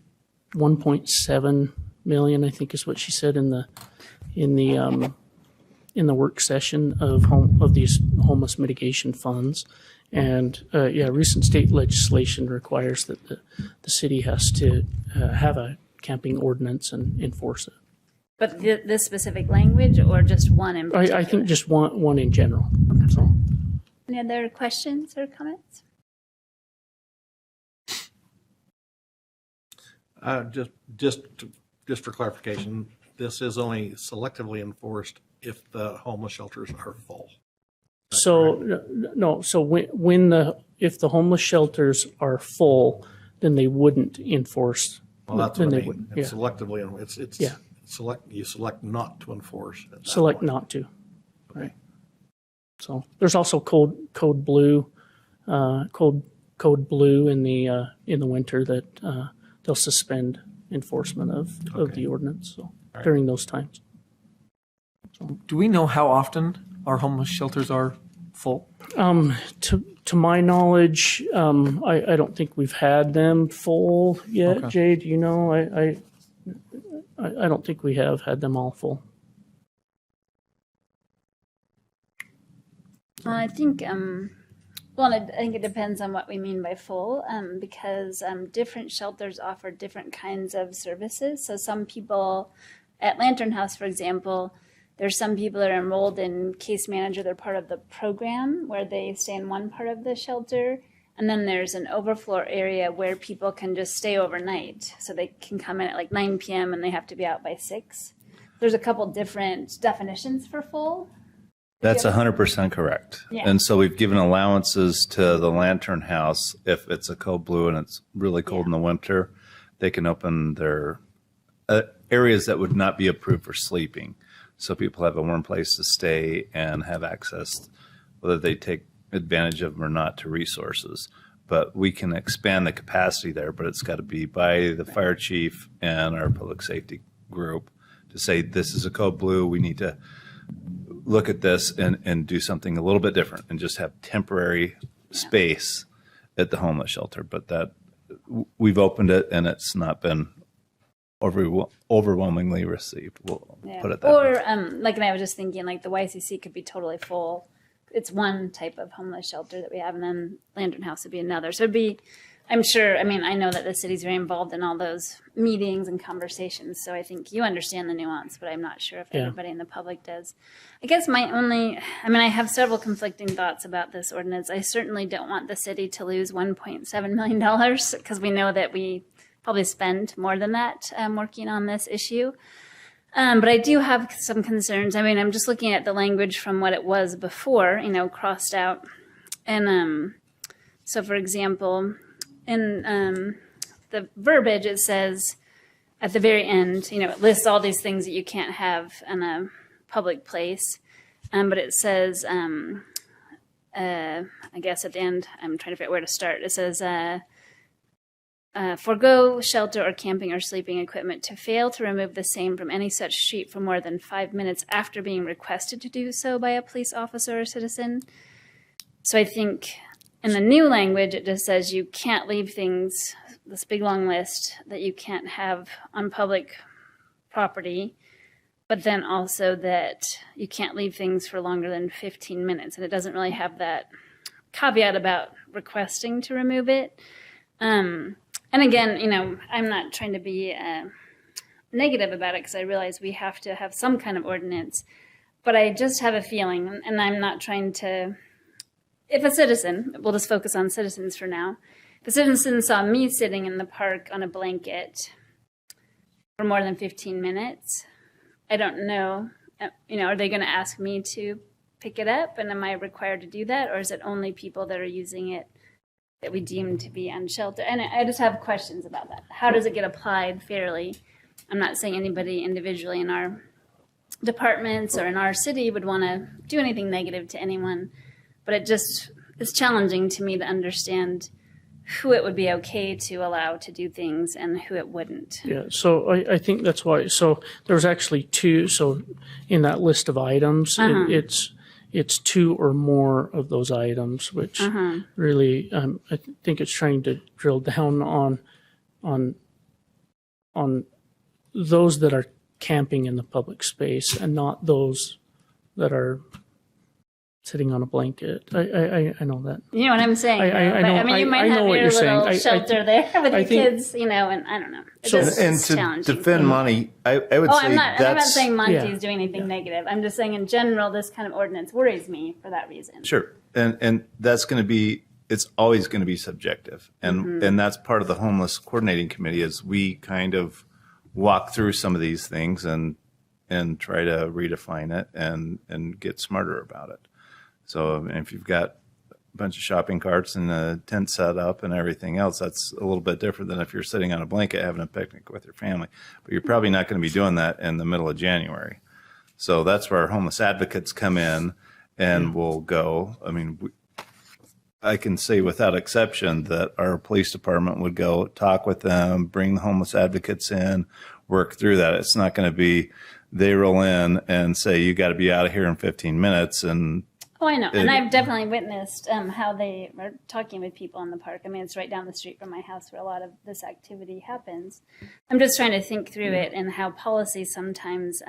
1.7 million, I think is what she said in the work session of these homeless mitigation funds. And recent state legislation requires that the city has to have a camping ordinance and enforce it. But this specific language, or just one in particular? I think just one in general. Okay. So. Any other questions or comments? Just for clarification, this is only selectively enforced if the homeless shelters are full. So no. So if the homeless shelters are full, then they wouldn't enforce. Well, that's what I mean. Wouldn't. It's selectively. You select not to enforce. Select not to. Right. So there's also code blue in the winter that they'll suspend enforcement of the ordinance. So during those times. So, do we know how often our homeless shelters are full? To my knowledge, I don't think we've had them full yet. Okay. Jay, do you know? I don't think we have had them all full. I think, I think it depends on what we mean by full, because different shelters offer different kinds of services. So some people at Lantern House, for example, there's some people that are enrolled in case manager. They're part of the program where they stay in one part of the shelter. And then there's an overflow area where people can just stay overnight. So they can come in at like 9 p.m. and they have to be out by 6. There's a couple different definitions for full. That's 100% correct. Yeah. And so we've given allowances to the Lantern House. If it's a code blue and it's really cold in the winter, they can open their areas that would not be approved for sleeping. So people have a warm place to stay and have access, whether they take advantage of them or not, to resources. But we can expand the capacity there, but it's got to be by the fire chief and our public safety group to say, this is a code blue. We need to look at this and do something a little bit different and just have temporary space at the homeless shelter. But that we've opened it and it's not been overwhelmingly received. We'll put it that way. And I was just thinking, like, the YCC could be totally full. It's one type of homeless shelter that we have, and then Lantern House would be another. So it'd be, I'm sure, I know that the city's very involved in all those meetings and conversations, so I think you understand the nuance, but I'm not sure if everybody in the public does. I guess I have several conflicting thoughts about this ordinance. I certainly don't want the city to lose $1.7 million, because we know that we probably spend more than that working on this issue. But I do have some concerns. I'm just looking at the language from what it was before, crossed out. And so, for example, in the verbiage, it says at the very end, it lists all these things that you can't have in a public place. But it says, I guess at the end, I'm trying to figure out where to start. It says, forego shelter or camping or sleeping equipment to fail to remove the same from any such street for more than 5 minutes after being requested to do so by a police officer or citizen. So I think in the new language, it just says you can't leave things, this big long list that you can't have on public property, but then also that you can't leave things for longer than 15 minutes. And it doesn't really have that caveat about requesting to remove it. And again, I'm not trying to be negative about it, because I realize we have to have some kind of ordinance. But I just have a feeling, and I'm not trying to, if a citizen, we'll just focus on citizens for now. If a citizen saw me sitting in the park on a blanket for more than 15 minutes, I don't know, are they going to ask me to pick it up? And am I required to do that? Or is it only people that are using it that we deem to be unsheltered? And I just have questions about that. How does it get applied fairly? I'm not saying anybody individually in our departments or in our city would want to do anything negative to anyone, but it it's challenging to me to understand who it would be okay to allow to do things and who it wouldn't. Yeah, so I think that's why. So there was actually two. So in that list of items, it's two or more of those items, which really I think it's trying to drill down on those that are camping in the public space and not those that are sitting on a blanket. I know that. You know what I'm saying? I know. I mean, you might have your little shelter there with your kids, you know, and I don't know. It's just to challenging. defend Monty, I would say I'm not saying Monty yeah. is doing anything negative. I'm just saying in general, this kind of ordinance worries me for that reason. Sure, and that's going to be. It's always going to be subjective, and that's part of the homeless coordinating committee is we kind of walk through some of these things and try to redefine it and get smarter about it. So if you've got a bunch of shopping carts and a tent set up and everything else, that's a little bit different than if you're sitting on a blanket having a picnic with your family. But you're probably not going to be doing that in the middle of January. So that's where our homeless advocates come in and will go. I mean, I can say without exception that our police department would go talk with them, bring the homeless advocates in, work through that. It's not going to be they roll in and say, you got to be out of here in 15 minutes. And oh, I know. And I've definitely witnessed how they are talking with people in the park. I mean, it's right down the street from my house where a lot of this activity happens. I'm just trying to think through it and how policy sometimes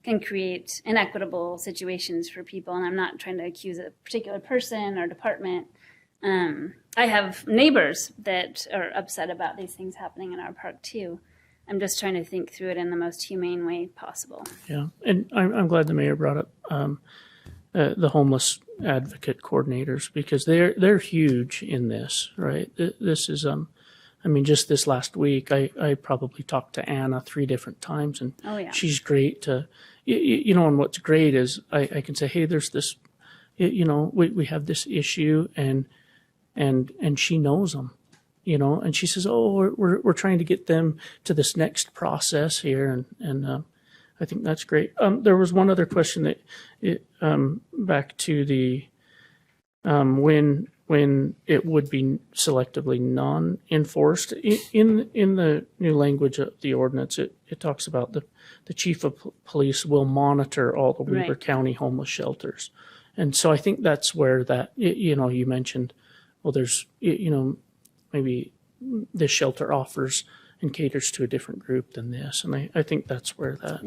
can create inequitable situations for people. And I'm not trying to accuse a particular person or department. I have neighbors that are upset about these things happening in our park too. I'm just trying to think through it in the most humane way possible. Yeah, and I'm glad the mayor brought up the homeless advocate coordinators because they're huge in this, right? This is I mean, just this last week, I probably talked to Anna 3 different times, and she's great to, you know, and what's great is I can say, hey, there's this, you know, we have this issue, and she knows them, you know, and she says, oh, we're trying to get them to this next process here, and I think that's great. There was one other question that back to the when it would be selectively non-enforced. In the new language of the ordinance, it talks about the chief of police will monitor all the Weber County homeless shelters. And so I think that's where that, you know, you mentioned, well, there's, you know, maybe this shelter offers and caters to a different group than this. And I think that's where that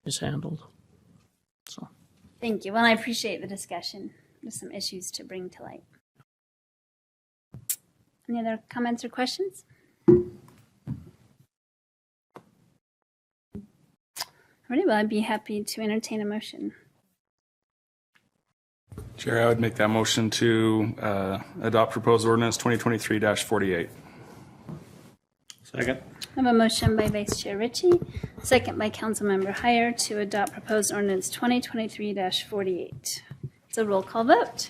is handled. So. Thank you. Well, I appreciate the discussion. There's some issues to bring to light. Any other comments or questions? All right, well, I'd be happy to entertain a motion. Chair, I would make that motion to adopt proposed ordinance 2023-48. Second. I have a motion by Vice Chair Ritchie, second by Councilmember Heyer to adopt proposed ordinance 2023-48. It's a roll call vote.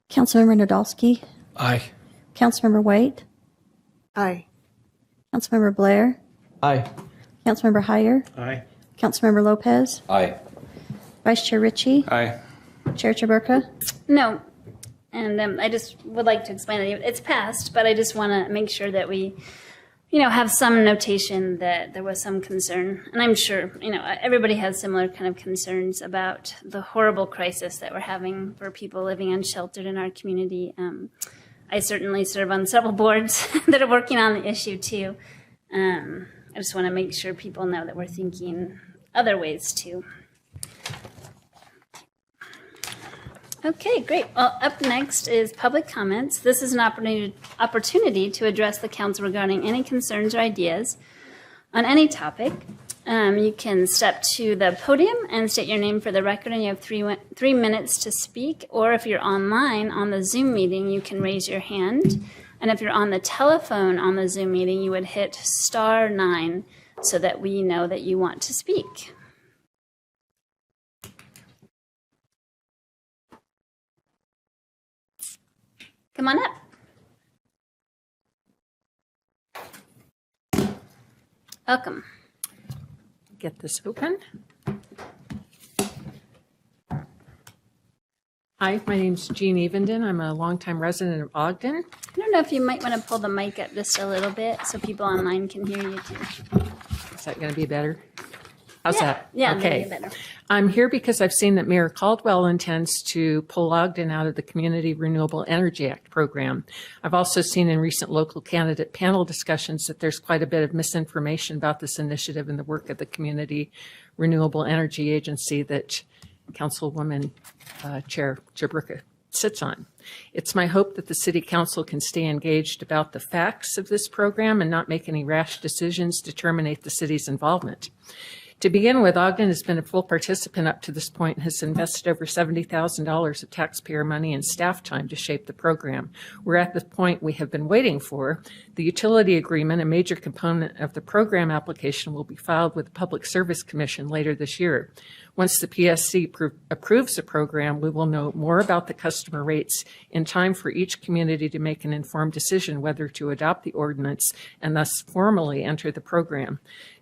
Councilmember Nadolski? Aye. Councilmember White? Aye. Councilmember Blair? Aye. Councilmember Heyer? Aye. Councilmember Lopez? Aye. Vice Chair Ritchie? Aye. Chair Chaburka? No. And I just would like to explain it. It's passed, but I just want to make sure that we, you know, have some notation that there was some concern. And I'm sure, you know, everybody has similar kind of concerns about the horrible crisis that we're having for people living unsheltered in our community. I certainly serve on several boards that are working on the issue too. I just want to make sure people know that we're thinking other ways too. Okay, great. Well, up next is public comments. This is an opportunity to address the council regarding any concerns or ideas on any topic. You can step to the podium and state your name for the record, and you have 3 minutes to speak. Or if you're online on the Zoom meeting, you can raise your hand. And if you're on the telephone on the Zoom meeting, you would hit *9 so that we know that you want to speak. Come on up. Welcome. Get this open. Hi, my name's Jean Evenden. I'm a longtime resident of Ogden. I don't know if you might want to pull the mic up just a little bit so people online can hear you too. Is that going to be better? How's that? Yeah, Okay. maybe better. I'm here because I've seen that Mayor Caldwell intends to pull Ogden out of the Community Renewable Energy Act program. I've also seen in recent local candidate panel discussions that there's quite a bit of misinformation about this initiative and the work of the Community Renewable Energy Agency that Councilwoman Chair Jabrika sits on. It's my hope that the City Council can stay engaged about the facts of this program and not make any rash decisions to terminate the city's involvement. To begin with, Ogden has been a full participant up to this point and has invested over $70,000 of taxpayer money and staff time to shape the program. We're at the point we have been waiting for. The utility agreement, a major component of the program application, will be filed with the Public Service Commission later this year. Once the PSC approves the program, we will know more about the customer rates in time for each community to make an informed decision whether to adopt the ordinance and thus formally enter the program.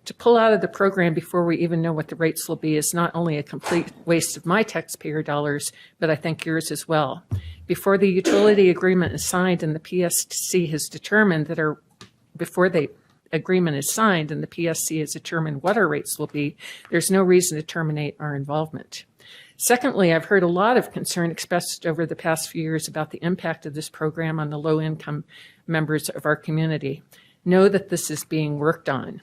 To pull out of the program before we even know what the rates will be is not only a complete waste of my taxpayer dollars, but I think yours as well. Before the utility agreement is signed and the PSC has determined that before the agreement is signed and the PSC has determined what our rates will be, there's no reason to terminate our involvement. Secondly, I've heard a lot of concern expressed over the past few years about the impact of this program on the low-income members of our community. Know that this is being worked on.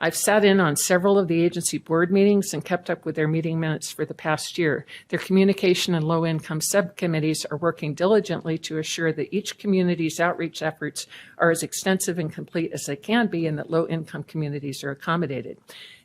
I've sat in on several of the agency board meetings and kept up with their meeting minutes for the past year. Their communication and low-income subcommittees are working diligently to assure that each community's outreach efforts are as extensive and complete as they can be and that low-income communities are accommodated.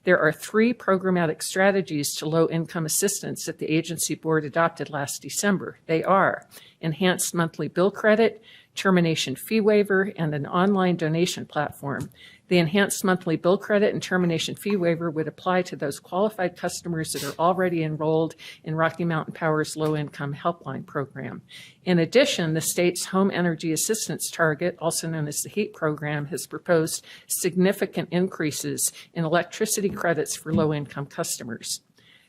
There are 3 programmatic strategies to low-income assistance that the agency board adopted last December. They are enhanced monthly bill credit, termination fee waiver, and an online donation platform. The enhanced monthly bill credit and termination fee waiver would apply to those qualified customers that are already enrolled in Rocky Mountain Power's low-income helpline program. In addition, the state's Home Energy Assistance Target, also known as the HEAT program, has proposed significant increases in electricity credits for low-income customers.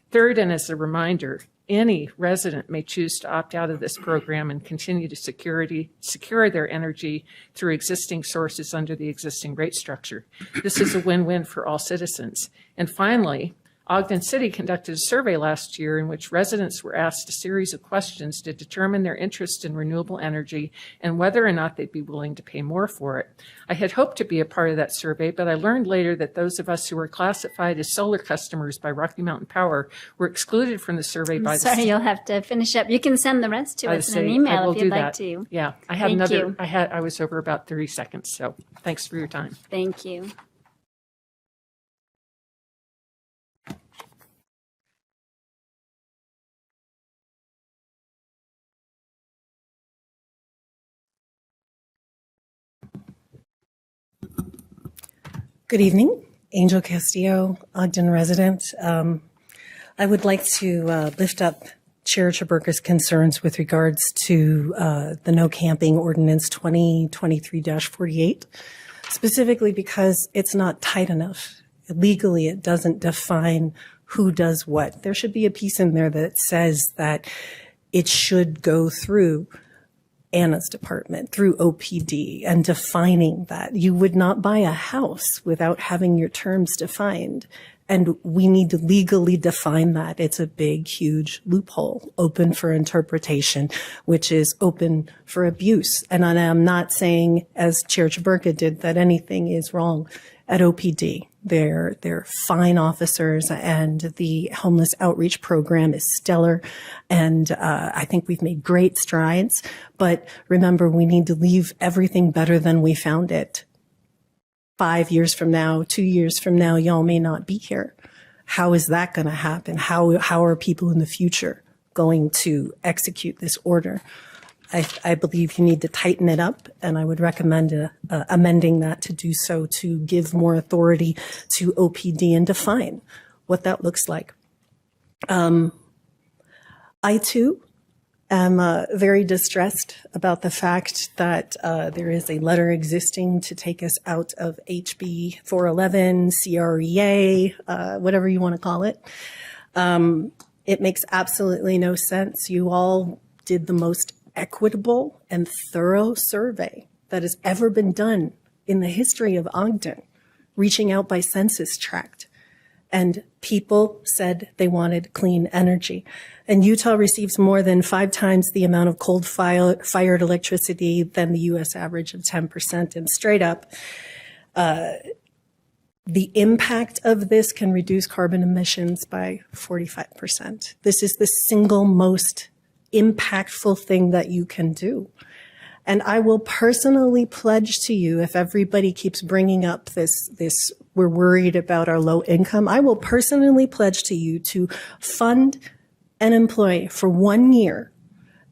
Third, and as a reminder, any resident may choose to opt out of this program and continue to secure their energy through existing sources under the existing rate structure. This is a win-win for all citizens. And finally, Ogden City conducted a survey last year in which residents were asked a series of questions to determine their interest in renewable energy and whether or not they'd be willing to pay more for it. I had hoped to be a part of that survey, but I learned later that those of us who were classified as solar customers by Rocky Mountain Power were excluded from the survey by the Sorry, you'll have to finish up. You can send the rest to us in an email if you'd like to. Yeah, I have I was over about 30 seconds, so thanks for your time. Thank you. Good evening, Angel Castillo, Ogden resident. I would like to lift up Chair Chaburka's concerns with regards to the no camping ordinance 2023-48, specifically because it's not tight enough. Legally, it doesn't define who does what. There should be a piece in there that says that it should go through Anna's department, through OPD, and defining that. You would not buy a house without having your terms defined. And we need to legally define that. It's a big, huge loophole open for interpretation, which is open for abuse. And I'm not saying, as Chair Chaburka did, that anything is wrong at OPD. They're fine officers, and the homeless outreach program is stellar. And I think we've made great strides. But remember, we need to leave everything better than we found it. 5 years from now, 2 years from now, y'all may not be here. How is that going to happen? How are people in the future going to execute this order? I believe you need to tighten it up, and I would recommend amending that to do so, to give more authority to OPD and define what that looks like. I, too, am very distressed about the fact that there is a letter existing to take us out of HB 411, CREA, whatever you want to call it. It makes absolutely no sense. You all did the most equitable and thorough survey that has ever been done in the history of Ogden, reaching out by census tract. And people said they wanted clean energy. And Utah receives more than 5 times the amount of coal-fired electricity than the U.S. average of 10%. And straight up, the impact of this can reduce carbon emissions by 45%. This is the single most impactful thing that you can do. And I will personally pledge to you, if everybody keeps bringing up this, we're worried about our low income, I will personally pledge to you to fund an employee for 1 year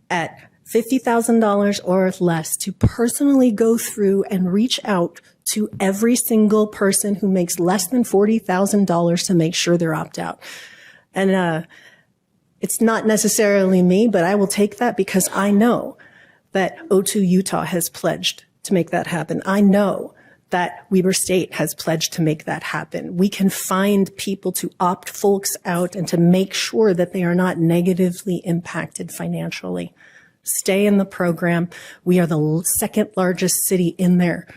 at $50,000 or less to personally go through and reach out to every single person who makes less than $40,000 to make sure they're opt out. And it's not necessarily me, but I will take that because I know that O2 Utah has pledged to make that happen. I know that Weber State has pledged to make that happen. We can find people to opt folks out and to make sure that they are not negatively impacted financially. Stay in the program. We are the second largest city in there.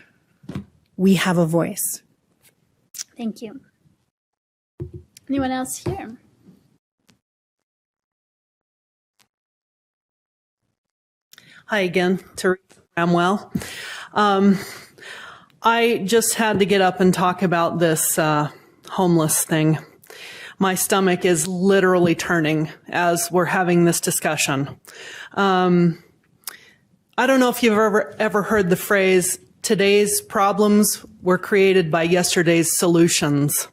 We have a voice. Thank you. Anyone else here? Hi again, Teresa Bramwell. I just had to get up and talk about this homeless thing. My stomach is literally turning as we're having this discussion. I don't know if you've ever heard the phrase, today's problems were created by yesterday's solutions.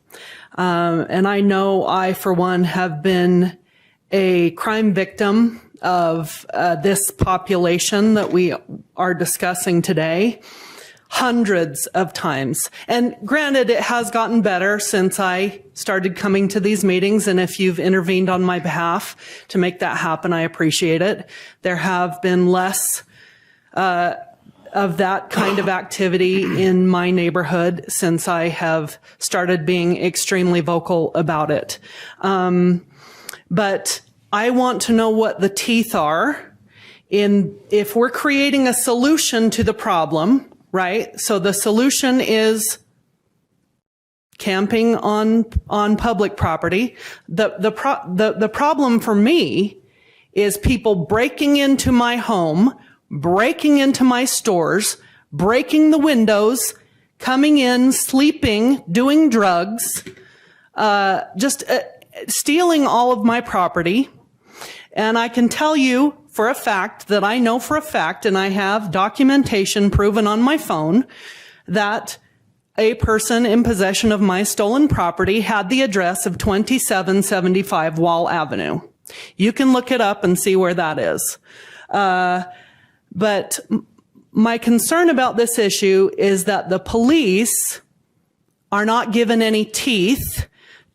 And I know I, for one, have been a crime victim of this population that we are discussing today hundreds of times. And granted, it has gotten better since I started coming to these meetings. And if you've intervened on my behalf to make that happen, I appreciate it. There have been less of that kind of activity in my neighborhood since I have started being extremely vocal about it. But I want to know what the teeth are if we're creating a solution to the problem, right? So the solution is camping on public property. The problem for me is people breaking into my home, breaking into my stores, breaking the windows, coming in, sleeping, doing drugs, stealing all of my property. And I can tell you for a fact that I know for a fact, and I have documentation proven on my phone, that a person in possession of my stolen property had the address of 2775 Wall Avenue. You can look it up and see where that is. But my concern about this issue is that the police are not given any teeth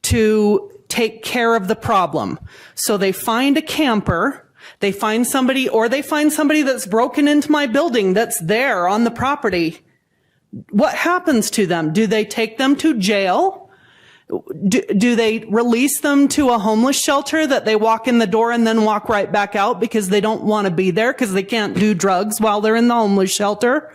to take care of the problem. So they find a camper, they find somebody that's broken into my building that's there on the property. What happens to them? Do they take them to jail? Do they release them to a homeless shelter that they walk in the door and then walk right back out because they don't want to be there because they can't do drugs while they're in the homeless shelter?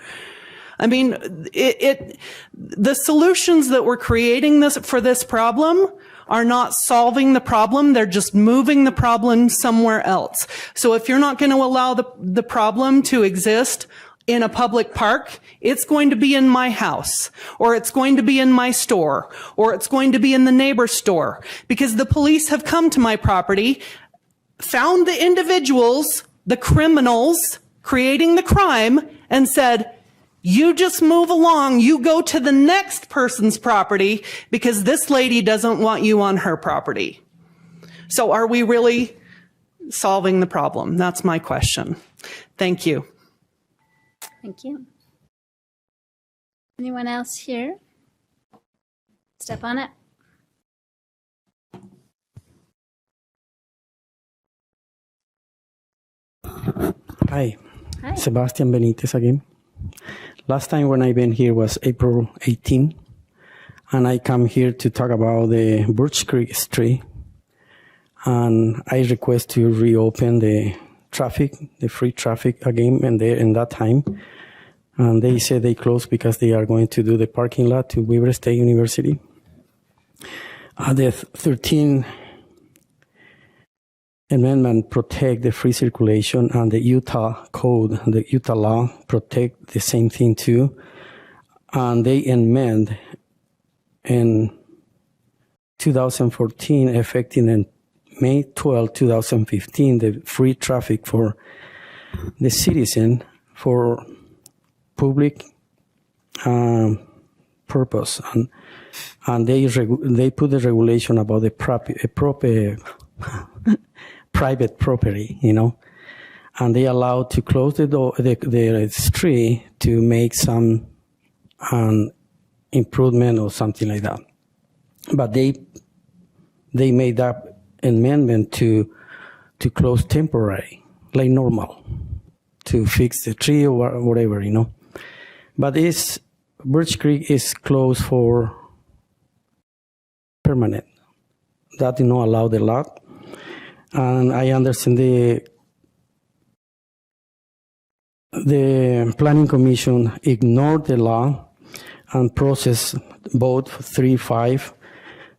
I mean, the solutions that we're creating for this problem are not solving the problem. They're just moving the problem somewhere else. So if you're not going to allow the problem to exist in a public park, it's going to be in my house, or it's going to be in my store, or it's going to be in the neighbor's store, because the police have come to my property, found the individuals, the criminals creating the crime, and said, you just move along, you go to the next person's property because this lady doesn't want you on her property. So are we really solving the problem? That's my question. Thank you. Thank you. Anyone else here? Step on it. Hi. Hi. Sebastian Benitez again. Last time when I've been here was April 18, and I come here to talk about the Birch Creek Street, and I request to reopen the traffic, the free traffic again, and there in that time. And they said they closed because they are going to do the parking lot to Weber State University. The 13th Amendment protect the free circulation, and the Utah code, the Utah law protect the same thing too. And they amend in 2014, effective in May 12, 2015, the free traffic for the citizen for public purpose, and they put the regulation about the private property, and they allowed to close the street to make some improvement or something like that. But they made that amendment to close temporary, like normal, to fix the tree or whatever, But Birch Creek is closed for permanent. That did not allow the lot. And I understand the Planning Commission ignored the law and processed vote 3-5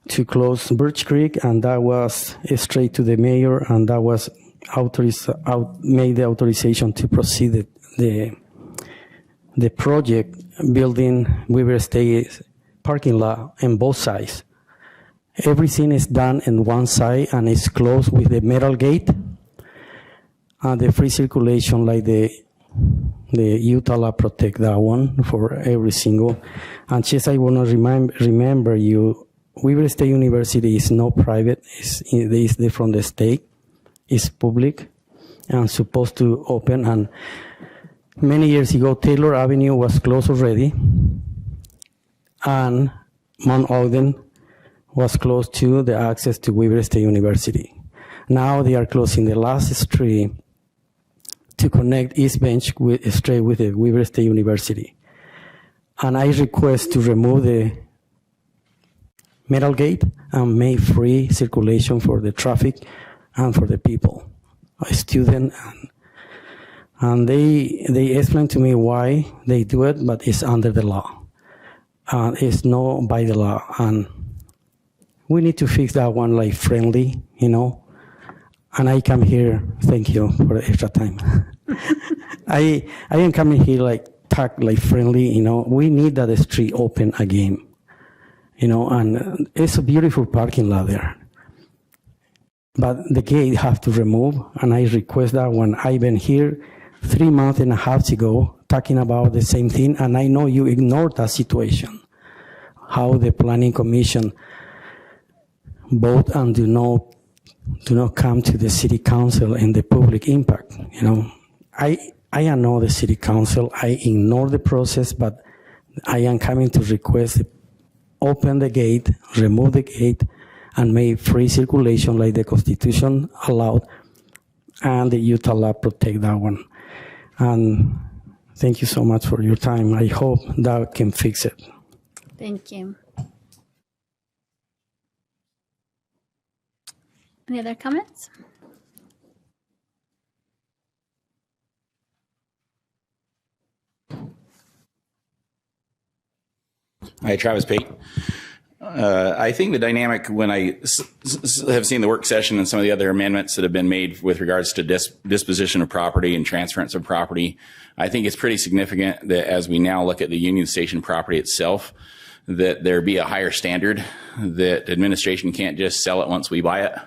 to close Birch Creek, and that was straight to the mayor, and that was made the authorization to proceed the project building Weber State parking lot on both sides. Everything is done in one side and it's closed with the metal gate, and the free circulation, like the Utah law protect that one for every single. And just I want to remember you, Weber State University is not private. It's from the state. It's public and supposed to open. And many years ago, Taylor Avenue was closed already, and Mount Ogden was closed to the access to Weber State University. Now they are closing the last street to connect East Bench straight with the Weber State University. And I request to remove the metal gate and make free circulation for the traffic and for the people, a student. And they explained to me why they do it, but it's under the law. It's not by the law. And we need to fix that one like friendly, And I come here, thank you for the extra time. I am coming here like talk like friendly, We need that street open again, and it's a beautiful parking lot there. But the gate have to remove, and I request that one. I've been here 3 months and a half ago talking about the same thing, and I know you ignored that situation. How the Planning Commission vote and do not come to the city council and the public impact. I am not the city council. I ignore the process, but I am coming to request open the gate, remove the gate, and make free circulation like the Constitution allowed, and the Utah law protect that one. And thank you so much for your time. I hope that can fix it. Thank you. Any other comments? Hi, Travis Pate. I think the dynamic, when I have seen the work session and some of the other amendments that have been made with regards to disposition of property and transference of property, I think it's pretty significant that as we now look at the Union Station property itself, that there be a higher standard, that administration can't just sell it once we buy it,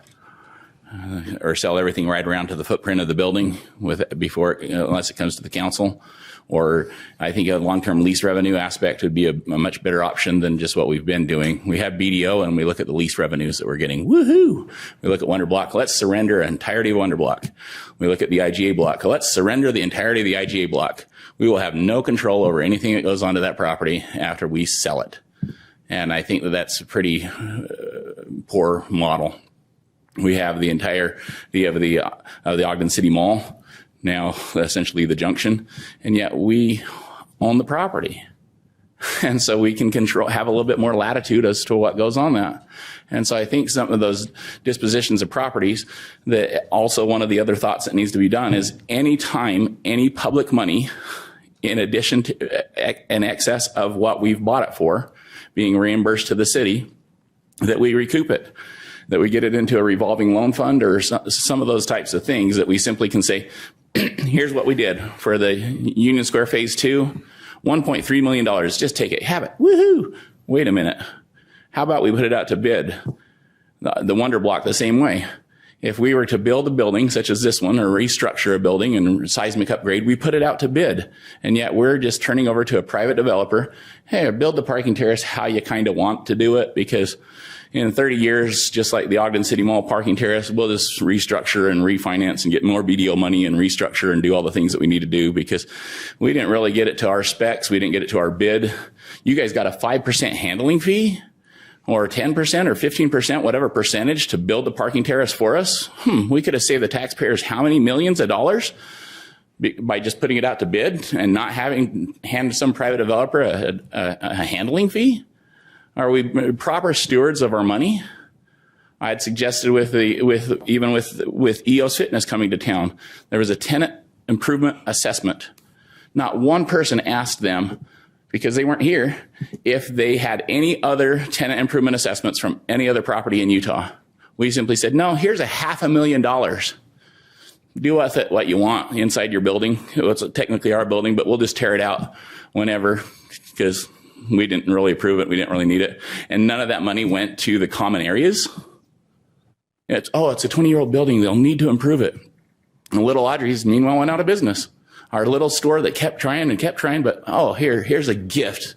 or sell everything right around to the footprint of the building unless it comes to the council. Or I think a long-term lease revenue aspect would be a much better option than just what we've been doing. We have BDO and we look at the lease revenues that we're getting. Woohoo! We look at Wonder Block. Let's surrender an entirety of Wonder Block. We look at the IGA block. Let's surrender the entirety of the IGA block. We will have no control over anything that goes onto that property after we sell it. And I think that that's a pretty poor model. We have the entirety of the Ogden City Mall, now essentially the junction, and yet we own the property. And so we can have a little bit more latitude as to what goes on that. And so I think some of those dispositions of properties, that also one of the other thoughts that needs to be done is any time any public money, in addition to in excess of what we've bought it for, being reimbursed to the city, that we recoup it, that we get it into a revolving loan fund or some of those types of things, that we simply can say, here's what we did for the Union Square Phase 2, $1.3 million. Just take it, have it. Woohoo! Wait a minute. How about we put it out to bid? The Wonder Block the same way. If we were to build a building such as this one, or restructure a building and seismic upgrade, we put it out to bid. And yet we're just turning over to a private developer. Hey, build the parking terrace how you kind of want to do it, because in 30 years, just like the Ogden City Mall parking terrace, we'll just restructure and refinance and get more BDO money and restructure and do all the things that we need to do, because we didn't really get it to our specs. We didn't get it to our bid. You guys got a 5% handling fee, or 10% or 15%, whatever percentage, to build the parking terrace for us. We could have saved the taxpayers how many millions of dollars by just putting it out to bid and not having hand some private developer a handling fee. Are we proper stewards of our money? I had suggested with EOS Fitness coming to town, there was a tenant improvement assessment. Not one person asked them, because they weren't here, if they had any other tenant improvement assessments from any other property in Utah. We simply said, no, here's $500,000. Do with it what you want inside your building. It's technically our building, but we'll just tear it out whenever, because we didn't really approve it. We didn't really need it. And none of that money went to the common areas. It's a 20-year-old building. They'll need to improve it. And Little Audrey's, meanwhile, went out of business. Our little store that kept trying, but here's a gift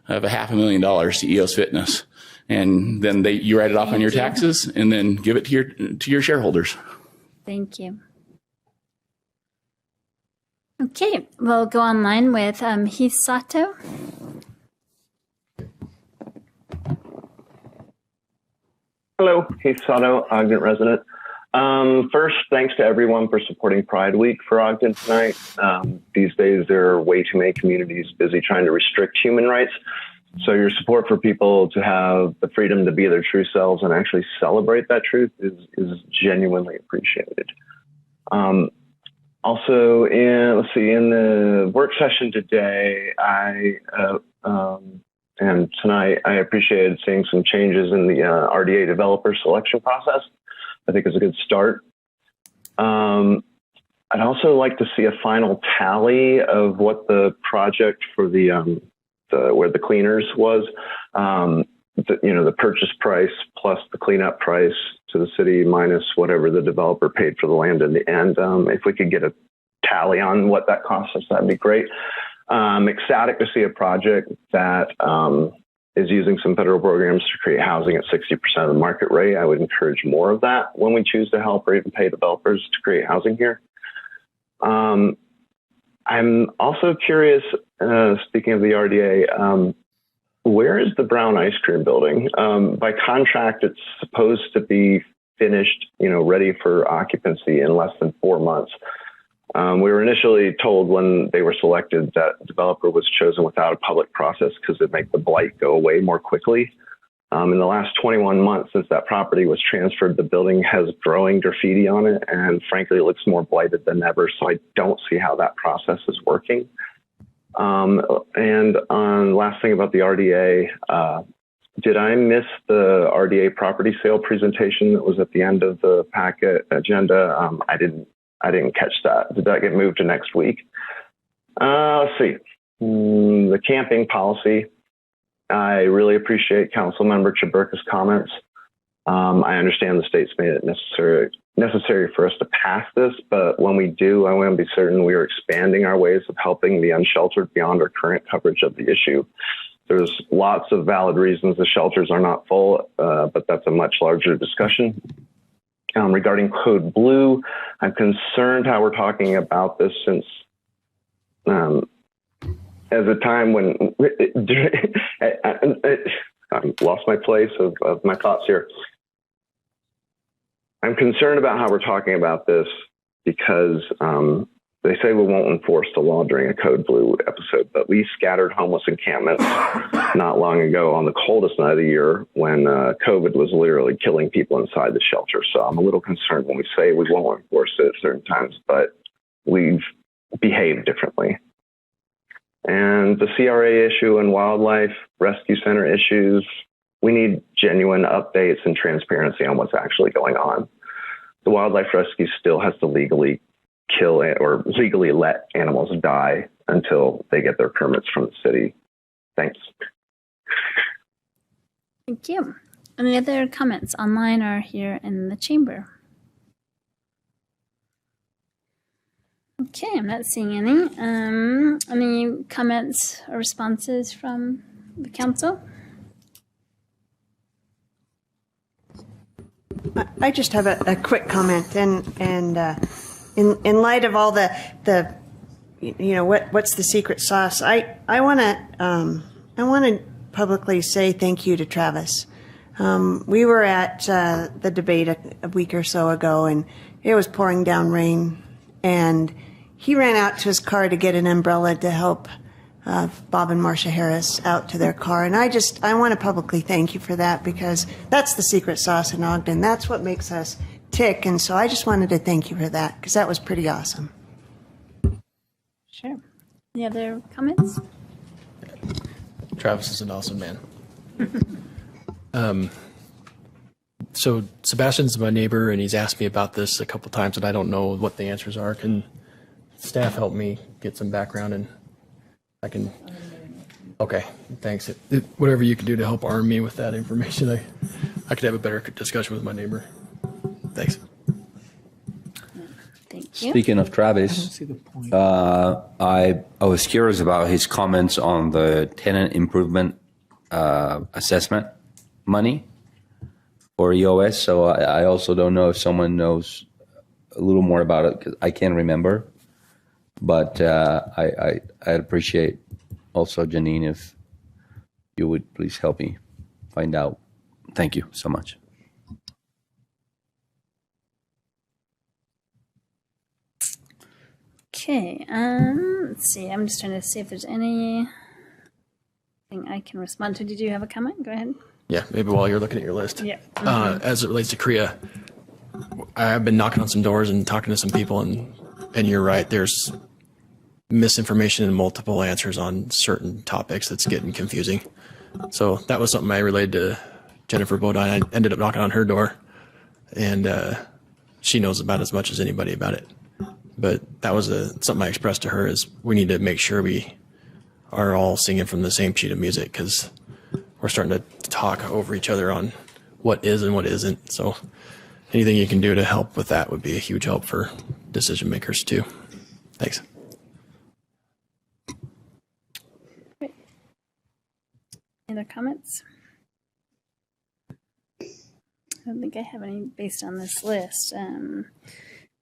of $500,000 to EOS Fitness. And then you write it off on your taxes and then give it to your shareholders. Thank you. Okay, we'll go online with Heath Sato. Hello, Heath Sato, Ogden resident. First, thanks to everyone for supporting Pride Week for Ogden tonight. These days, there are way too many communities busy trying to restrict human rights. So your support for people to have the freedom to be their true selves and actually celebrate that truth is genuinely appreciated. Also, in the work session today, and tonight, I appreciated seeing some changes in the RDA developer selection process. I think it's a good start. I'd also like to see a final tally of what the project for where the cleaners was. The purchase price plus the cleanup price to the city minus whatever the developer paid for the land in the end. If we could get a tally on what that cost us, that'd be great. I'm ecstatic to see a project that is using some federal programs to create housing at 60% of the market rate. I would encourage more of that when we choose to help or even pay developers to create housing here. I'm also curious, speaking of the RDA, where is the Brown Ice Cream building? By contract, it's supposed to be finished, ready for occupancy in less than 4 months. We were initially told when they were selected that the developer was chosen without a public process because it'd make the blight go away more quickly. In the last 21 months since that property was transferred, the building has growing graffiti on it, and frankly, it looks more blighted than ever, so I don't see how that process is working. And last thing about the RDA, did I miss the RDA property sale presentation that was at the end of the packet agenda? I didn't catch that. Did that get moved to next week? Let's see. The camping policy. I really appreciate Councilmember Chaburka's comments. I understand the state's made it necessary for us to pass this, but when we do, I want to be certain we are expanding our ways of helping the unsheltered beyond our current coverage of the issue. There's lots of valid reasons the shelters are not full, but that's a much larger discussion. Regarding Code Blue, I'm concerned how we're talking about this since as a time when I lost my place of my thoughts here. I'm concerned about how we're talking about this because they say we won't enforce the law during a Code Blue episode, but we scattered homeless encampments not long ago on the coldest night of the year when COVID was literally killing people inside the shelter. So I'm a little concerned when we say we won't enforce it at certain times, but we've behaved differently. And the CRA issue and wildlife rescue center issues, we need genuine updates and transparency on what's actually going on. The wildlife rescue still has to legally kill or legally let animals die until they get their permits from the city. Thanks. Thank you. Any other comments online or here in the chamber? Okay, I'm not seeing any. Any comments or responses from the council? I just have a quick comment, and in light of all the what's the secret sauce, I want to publicly say thank you to Travis. We were at the debate a week or so ago, and it was pouring down rain, and he ran out to his car to get an umbrella to help Bob and Marcia Harris out to their car. And I want to publicly thank you for that, because that's the secret sauce in Ogden. That's what makes us tick. And so I just wanted to thank you for that, because that was pretty awesome. Sure. Any other comments? Travis is an awesome man. So Sebastian's my neighbor, and he's asked me about this a couple times, and I don't know what the answers are. Can staff help me get some background? And I can. Okay, thanks. Whatever you can do to help arm me with that information, I could have a better discussion with my neighbor. Thanks. Thank you. Speaking of Travis, I was curious about his comments on the tenant improvement assessment money for EOS. So I also don't know if someone knows a little more about it, because I can't remember. But I'd appreciate also, Janine, if you would please help me find out. Thank you so much. Okay, let's see. I'm just trying to see if there's anything I can respond to. Did you have a comment? Go ahead. Yeah, maybe while you're looking at your list. Yeah. As it relates to Korea, I've been knocking on some doors and talking to some people, and you're right. There's misinformation and multiple answers on certain topics that's getting confusing. So that was something I relayed to Jennifer Bodine. I ended up knocking on her door, and she knows about as much as anybody about it. But that was something I expressed to her, is we need to make sure we are all singing from the same sheet of music, because we're starting to talk over each other on what is and what isn't. So anything you can do to help with that would be a huge help for decision makers too. Thanks. Great. Any other comments? I don't think I have any based on this list.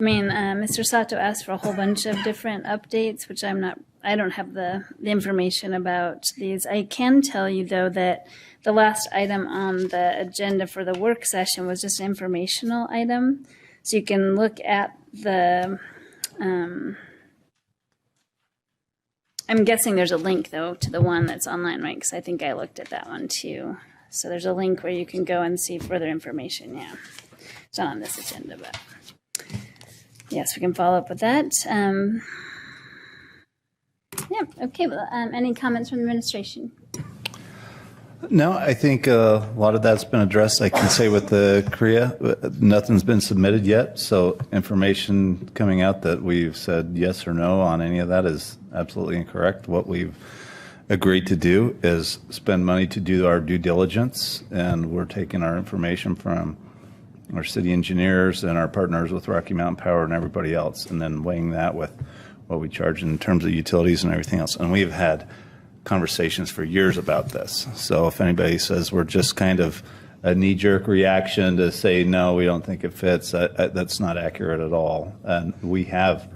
Mr. Sato asked for a whole bunch of different updates, which I don't have the information about these. I can tell you, though, that the last item on the agenda for the work session was just an informational item. So you can look at the, I'm guessing there's a link, though, to the one that's online, right? Because I think I looked at that one, too. So there's a link where you can go and see further information, yeah. It's not on this agenda, but yes, we can follow up with that. Yeah, okay. Well, any comments from the administration? No, I think a lot of that's been addressed. I can say with the Korea, nothing's been submitted yet. So information coming out that we've said yes or no on any of that is absolutely incorrect. What we've agreed to do is spend money to do our due diligence, and we're taking our information from our city engineers and our partners with Rocky Mountain Power and everybody else, and then weighing that with what we charge in terms of utilities and everything else. And we've had conversations for years about this. So if anybody says we're just kind of a knee-jerk reaction to say, no, we don't think it fits, that's not accurate at all. And we have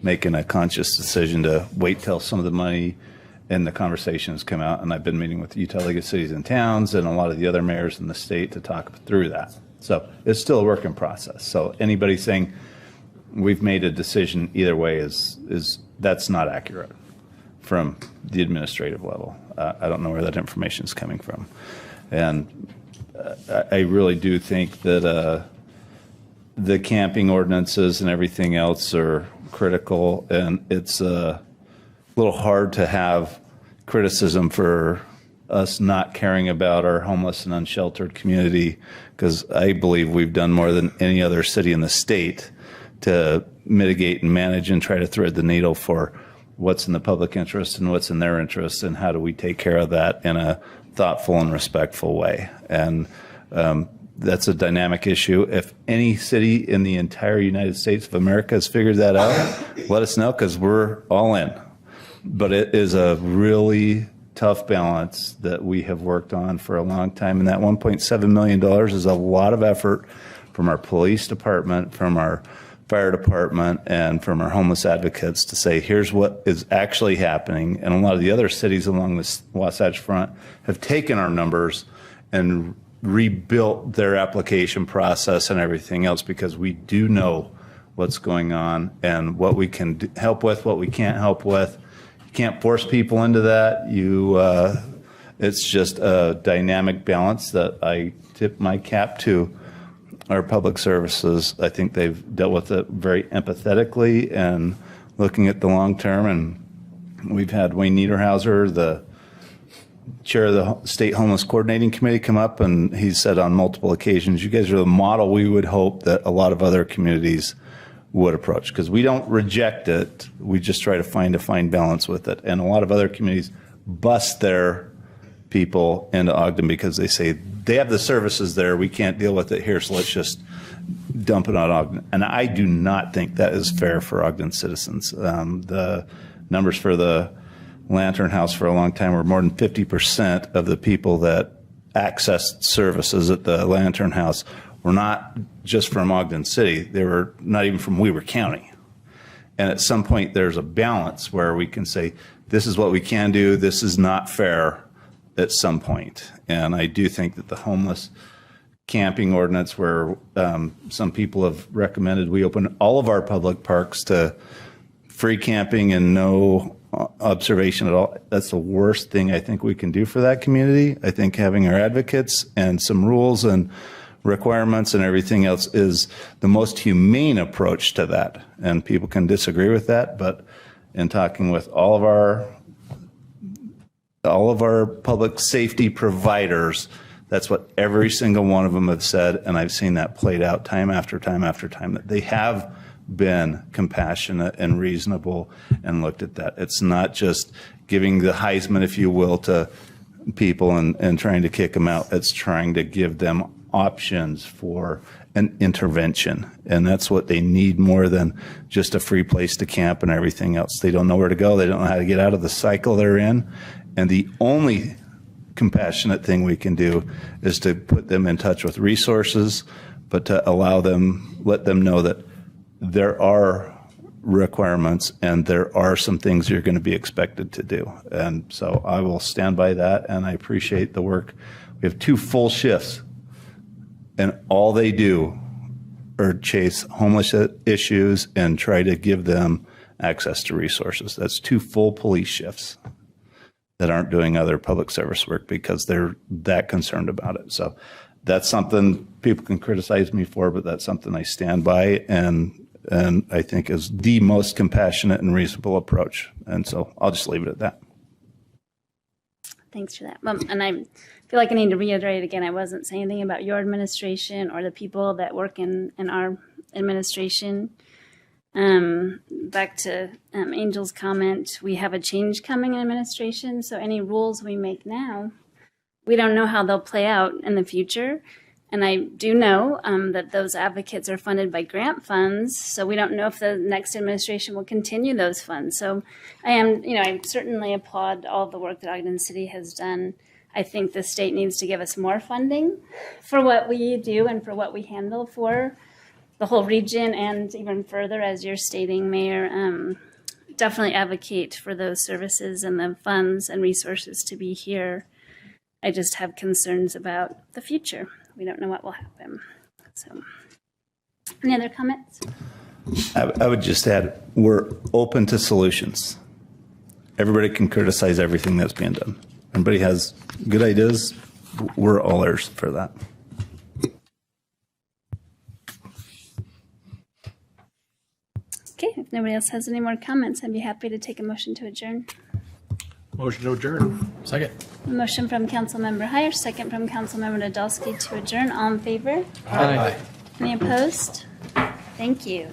making a conscious decision to wait till some of the money and the conversations come out. And I've been meeting with Utah League of Cities and Towns and a lot of the other mayors in the state to talk through that. So it's still a work in process. So anybody saying we've made a decision either way is that's not accurate from the administrative level. I don't know where that information is coming from. And I really do think that the camping ordinances and everything else are critical, and it's a little hard to have criticism for us not caring about our homeless and unsheltered community, because I believe we've done more than any other city in the state to mitigate and manage and try to thread the needle for what's in the public interest and what's in their interest, and how do we take care of that in a thoughtful and respectful way. And that's a dynamic issue. If any city in the entire United States of America has figured that out, let us know, because we're all in. But it is a really tough balance that we have worked on for a long time. And that $1.7 million is a lot of effort from our police department, from our fire department, and from our homeless advocates to say, here's what is actually happening. And a lot of the other cities along the Wasatch Front have taken our numbers and rebuilt their application process and everything else, because we do know what's going on and what we can help with, what we can't help with. You can't force people into that. It's just a dynamic balance that I tip my cap to our public services. I think they've dealt with it very empathetically and looking at the long term. And we've had Wayne Niederhauser, the chair of the State Homeless Coordinating Committee, come up, and he said on multiple occasions, you guys are the model we would hope that a lot of other communities would approach, because we don't reject it. We just try to find a fine balance with it. And a lot of other communities bust their people into Ogden because they say they have the services there, we can't deal with it here, so let's just dump it on Ogden. And I do not think that is fair for Ogden citizens. The numbers for the Lantern House for a long time were more than 50% of the people that accessed services at the Lantern House were not just from Ogden City. They were not even from Weber County. And at some point, there's a balance where we can say, this is what we can do, this is not fair at some point. And I do think that the homeless camping ordinance, where some people have recommended we open all of our public parks to free camping and no observation at all, that's the worst thing I think we can do for that community. I think having our advocates and some rules and requirements and everything else is the most humane approach to that. And people can disagree with that, but in talking with all of our public safety providers, that's what every single one of them have said, and I've seen that played out time after time after time, that they have been compassionate and reasonable and looked at that. It's not just giving the Heisman, if you will, to people and trying to kick them out. It's trying to give them options for an intervention, and that's what they need more than just a free place to camp and everything else. They don't know where to go. They don't know how to get out of the cycle they're in, and the only compassionate thing we can do is to put them in touch with resources, but to let them know that there are requirements and there are some things you're going to be expected to do. And so I will stand by that, and I appreciate the work. We have 2 full shifts, and all they do are chase homeless issues and try to give them access to resources. That's 2 full police shifts that aren't doing other public service work because they're that concerned about it. So that's something people can criticize me for, but that's something I stand by and I think is the most compassionate and reasonable approach. And so I'll just leave it at that. Thanks for that. And I feel like I need to reiterate again, I wasn't saying anything about your administration or the people that work in our administration. Back to Angel's comment, we have a change coming in administration, so any rules we make now, we don't know how they'll play out in the future. And I do know that those advocates are funded by grant funds, so we don't know if the next administration will continue those funds. So I certainly applaud all the work that Ogden City has done. I think the state needs to give us more funding for what we do and for what we handle for the whole region, and even further, as you're stating, Mayor, definitely advocate for those services and the funds and resources to be here. I just have concerns about the future. We don't know what will happen. So, any other comments? I would just add, we're open to solutions. Everybody can criticize everything that's being done. Everybody has good ideas. We're all ears for that. Okay, if nobody else has any more comments, I'd be happy to take a motion to adjourn. Motion to adjourn. Second. A motion from Councilmember Heyer, second from Councilmember Nadolski to adjourn. All in favor? Aye. Any opposed? Thank you.